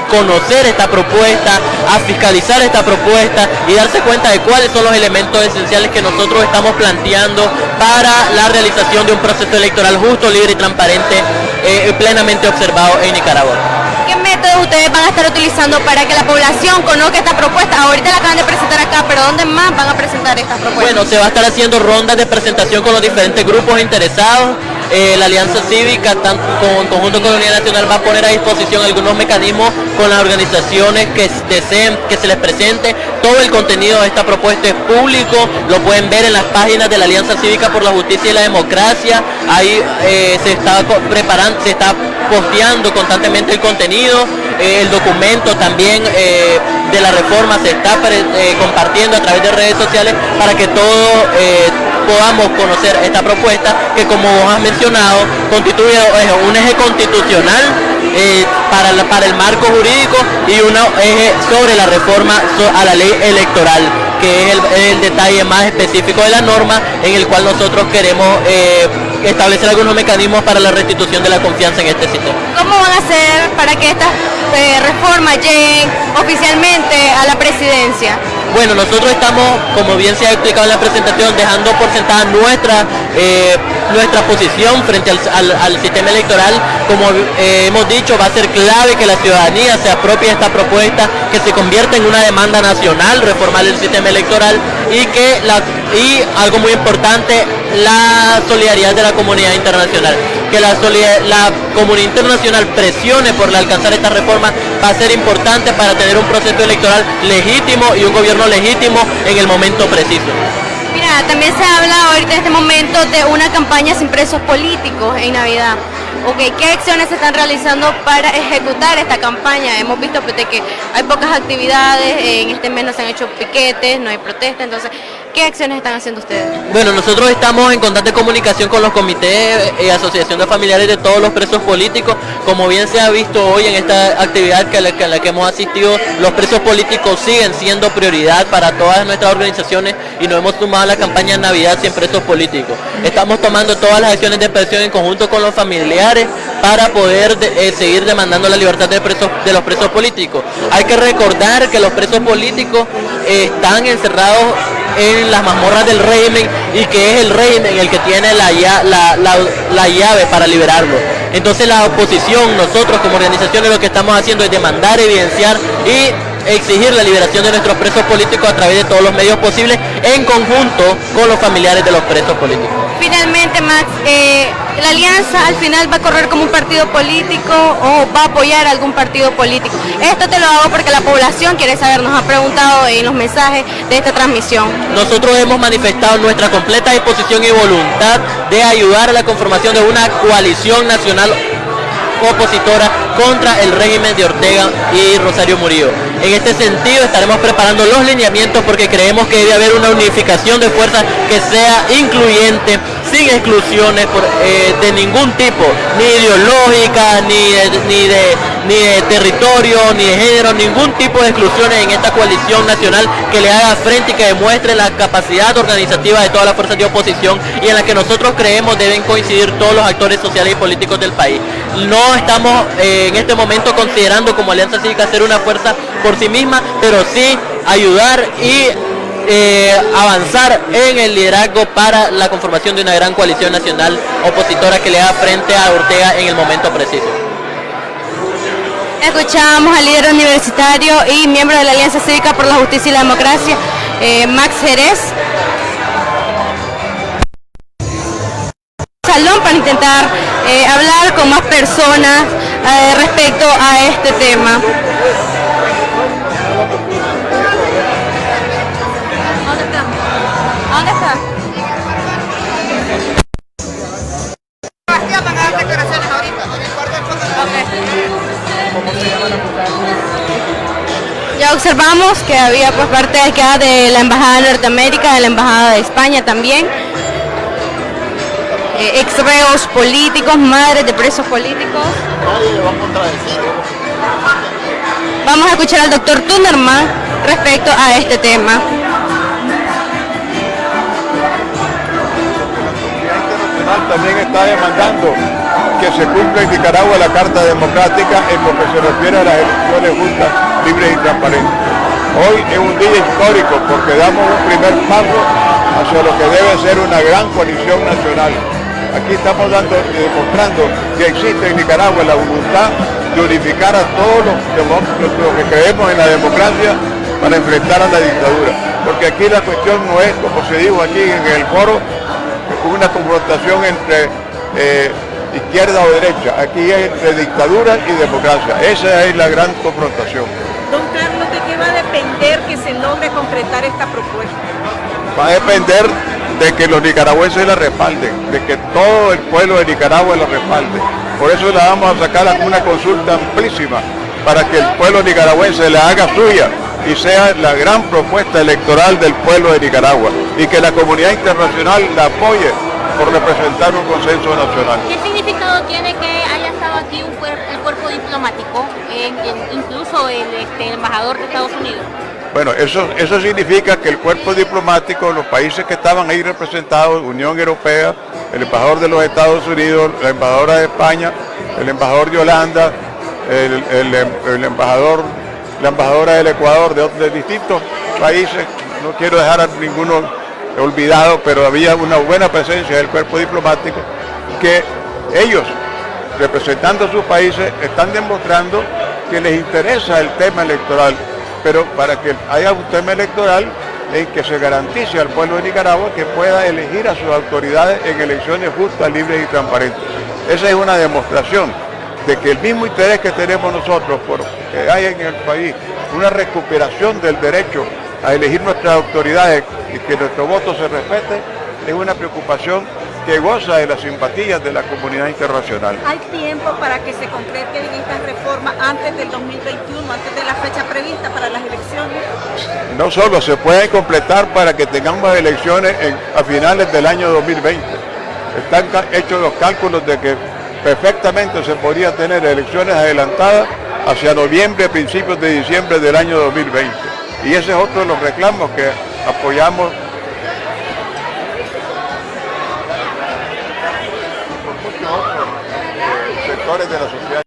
[SPEAKER 11] conocer esta propuesta, a fiscalizar esta propuesta y darse cuenta de cuáles son los elementos esenciales que nosotros estamos planteando para la realización de un proceso electoral justo, libre y transparente, plenamente observado en Nicaragua.
[SPEAKER 2] ¿Qué métodos ustedes van a estar utilizando para que la población conozca esta propuesta? Ahorita la acaban de presentar acá, pero ¿dónde más van a presentar estas propuestas?
[SPEAKER 11] Bueno, se va a estar haciendo rondas de presentación con los diferentes grupos interesados. La Alianza Cívica, en conjunto con la Unidad Nacional, va a poner a disposición algunos mecanismos con las organizaciones que deseen que se les presente. Todo el contenido de esta propuesta es público, lo pueden ver en las páginas de la Alianza Cívica por la Justicia y la Democracia. Ahí se está preparando, se está posteando constantemente el contenido. El documento también de la reforma se está compartiendo a través de redes sociales para que todo podamos conocer esta propuesta que, como vos has mencionado, constituye un eje constitucional para el marco jurídico y un eje sobre la reforma a la ley electoral, que es el detalle más específico de la norma, en el cual nosotros queremos establecer algunos mecanismos para la restitución de la confianza en este sistema.
[SPEAKER 2] ¿Cómo van a hacer para que estas reformas lleguen oficialmente a la presidencia?
[SPEAKER 11] Bueno, nosotros estamos, como bien se ha explicado en la presentación, dejando por sentada nuestra posición frente al sistema electoral. Como hemos dicho, va a ser clave que la ciudadanía se apropie de esta propuesta, que se convierta en una demanda nacional, reformar el sistema electoral, y algo muy importante, la solidaridad de la comunidad internacional. Que la comunidad internacional presione por alcanzar esta reforma va a ser importante para tener un proceso electoral legítimo y un gobierno legítimo en el momento preciso.
[SPEAKER 2] Mira, también se habla ahorita en este momento de una campaña sin presos políticos en Navidad. ¿Qué acciones se están realizando para ejecutar esta campaña? Hemos visto pues, de que hay pocas actividades, en este mes no se han hecho piquetes, no hay protestas, entonces, ¿qué acciones están haciendo ustedes?
[SPEAKER 11] Bueno, nosotros estamos en constante comunicación con los comités y asociación de familiares de todos los presos políticos. Como bien se ha visto hoy en esta actividad a la que hemos asistido, los presos políticos siguen siendo prioridad para todas nuestras organizaciones y nos hemos sumado a la campaña Navidad sin presos políticos. Estamos tomando todas las acciones de presión en conjunto con los familiares para poder seguir demandando la libertad de los presos políticos. Hay que recordar que los presos políticos están encerrados en las mazmorras del régimen y que es el régimen el que tiene la llave para liberarlo. Entonces la oposición, nosotros como organizaciones, lo que estamos haciendo es demandar, evidenciar y exigir la liberación de nuestros presos políticos a través de todos los medios posibles, en conjunto con los familiares de los presos políticos.
[SPEAKER 2] Finalmente, Max, ¿la alianza al final va a correr como un partido político o va a apoyar a algún partido político? Esto te lo hago porque la población quiere saber, nos ha preguntado en los mensajes de esta transmisión.
[SPEAKER 11] Nosotros hemos manifestado nuestra completa disposición y voluntad de ayudar a la conformación de una coalición nacional opositora contra el régimen de Ortega y Rosario Murillo. En este sentido estaremos preparando los lineamientos porque creemos que debe haber una unificación de fuerzas que sea incluyente, sin exclusiones de ningún tipo, ni ideológica, ni de territorio, ni de género, ningún tipo de exclusiones en esta coalición nacional que le haga frente y que demuestre la capacidad organizativa de todas las fuerzas de oposición y en la que nosotros creemos deben coincidir todos los actores sociales y políticos del país. No estamos en este momento considerando como Alianza Cívica ser una fuerza por sí misma, pero sí ayudar y avanzar en el liderazgo para la conformación de una gran coalición nacional opositora que le haga frente a Ortega en el momento preciso.
[SPEAKER 2] Escuchamos al líder universitario y miembro de la Alianza Cívica por la Justicia y la Democracia, Max Jerez. Salón para intentar hablar con más personas respecto a este tema. ¿Dónde está? Ya observamos que había pues parte de acá de la Embajada de Norteamérica, de la Embajada de España también. Ex-reos políticos, madres de presos políticos. Vamos a escuchar al doctor Tunderman respecto a este tema.
[SPEAKER 12] También está demandando que se cumpla en Nicaragua la Carta Democrática en lo que se refiere a las elecciones justas, libres y transparentes. Hoy es un día histórico porque damos un primer paso hacia lo que debe ser una gran coalición nacional. Aquí estamos demostrando que existe en Nicaragua la voluntad de unificar a todos los que creemos en la democracia para enfrentar a la dictadura. Porque aquí la cuestión no es, como se dijo aquí en el foro, una confrontación entre izquierda o derecha. Aquí es entre dictadura y democracia. Esa es la gran confrontación.
[SPEAKER 13] Don Carlos, ¿de qué va a depender que se logre concretar esta propuesta?
[SPEAKER 12] Va a depender de que los nicaragüenses la respalden, de que todo el pueblo de Nicaragua la respalde. Por eso la vamos a sacar a una consulta amplísima, para que el pueblo nicaragüense la haga suya y sea la gran propuesta electoral del pueblo de Nicaragua y que la comunidad internacional la apoye por representar un consenso nacional.
[SPEAKER 2] ¿Qué significado tiene que haya estado aquí el cuerpo diplomático, incluso el embajador de Estados Unidos?
[SPEAKER 12] Bueno, eso significa que el cuerpo diplomático, los países que estaban ahí representados, Unión Europea, el embajador de los Estados Unidos, la embajadora de España, el embajador de Holanda, la embajadora del Ecuador, de distintos países, no quiero dejar a ninguno olvidado, pero había una buena presencia del cuerpo diplomático, que ellos, representando a sus países, están demostrando que les interesa el tema electoral, pero para que haya un tema electoral en que se garantice al pueblo de Nicaragua que pueda elegir a sus autoridades en elecciones justas, libres y transparentes. Esa es una demostración de que el mismo interés que tenemos nosotros por que haya en el país una recuperación del derecho a elegir nuestras autoridades y que nuestro voto se respete, es una preocupación que goza de las simpatías de la comunidad internacional.
[SPEAKER 13] ¿Hay tiempo para que se concreten estas reformas antes del 2021, antes de la fecha prevista para las elecciones?
[SPEAKER 12] No solo, se pueden completar para que tengamos elecciones a finales del año 2020. Están hechos los cálculos de que perfectamente se podría tener elecciones adelantadas hacia noviembre, principios de diciembre del año 2020. Y ese es otro de los reclamos que apoyamos. Sectores de la sociedad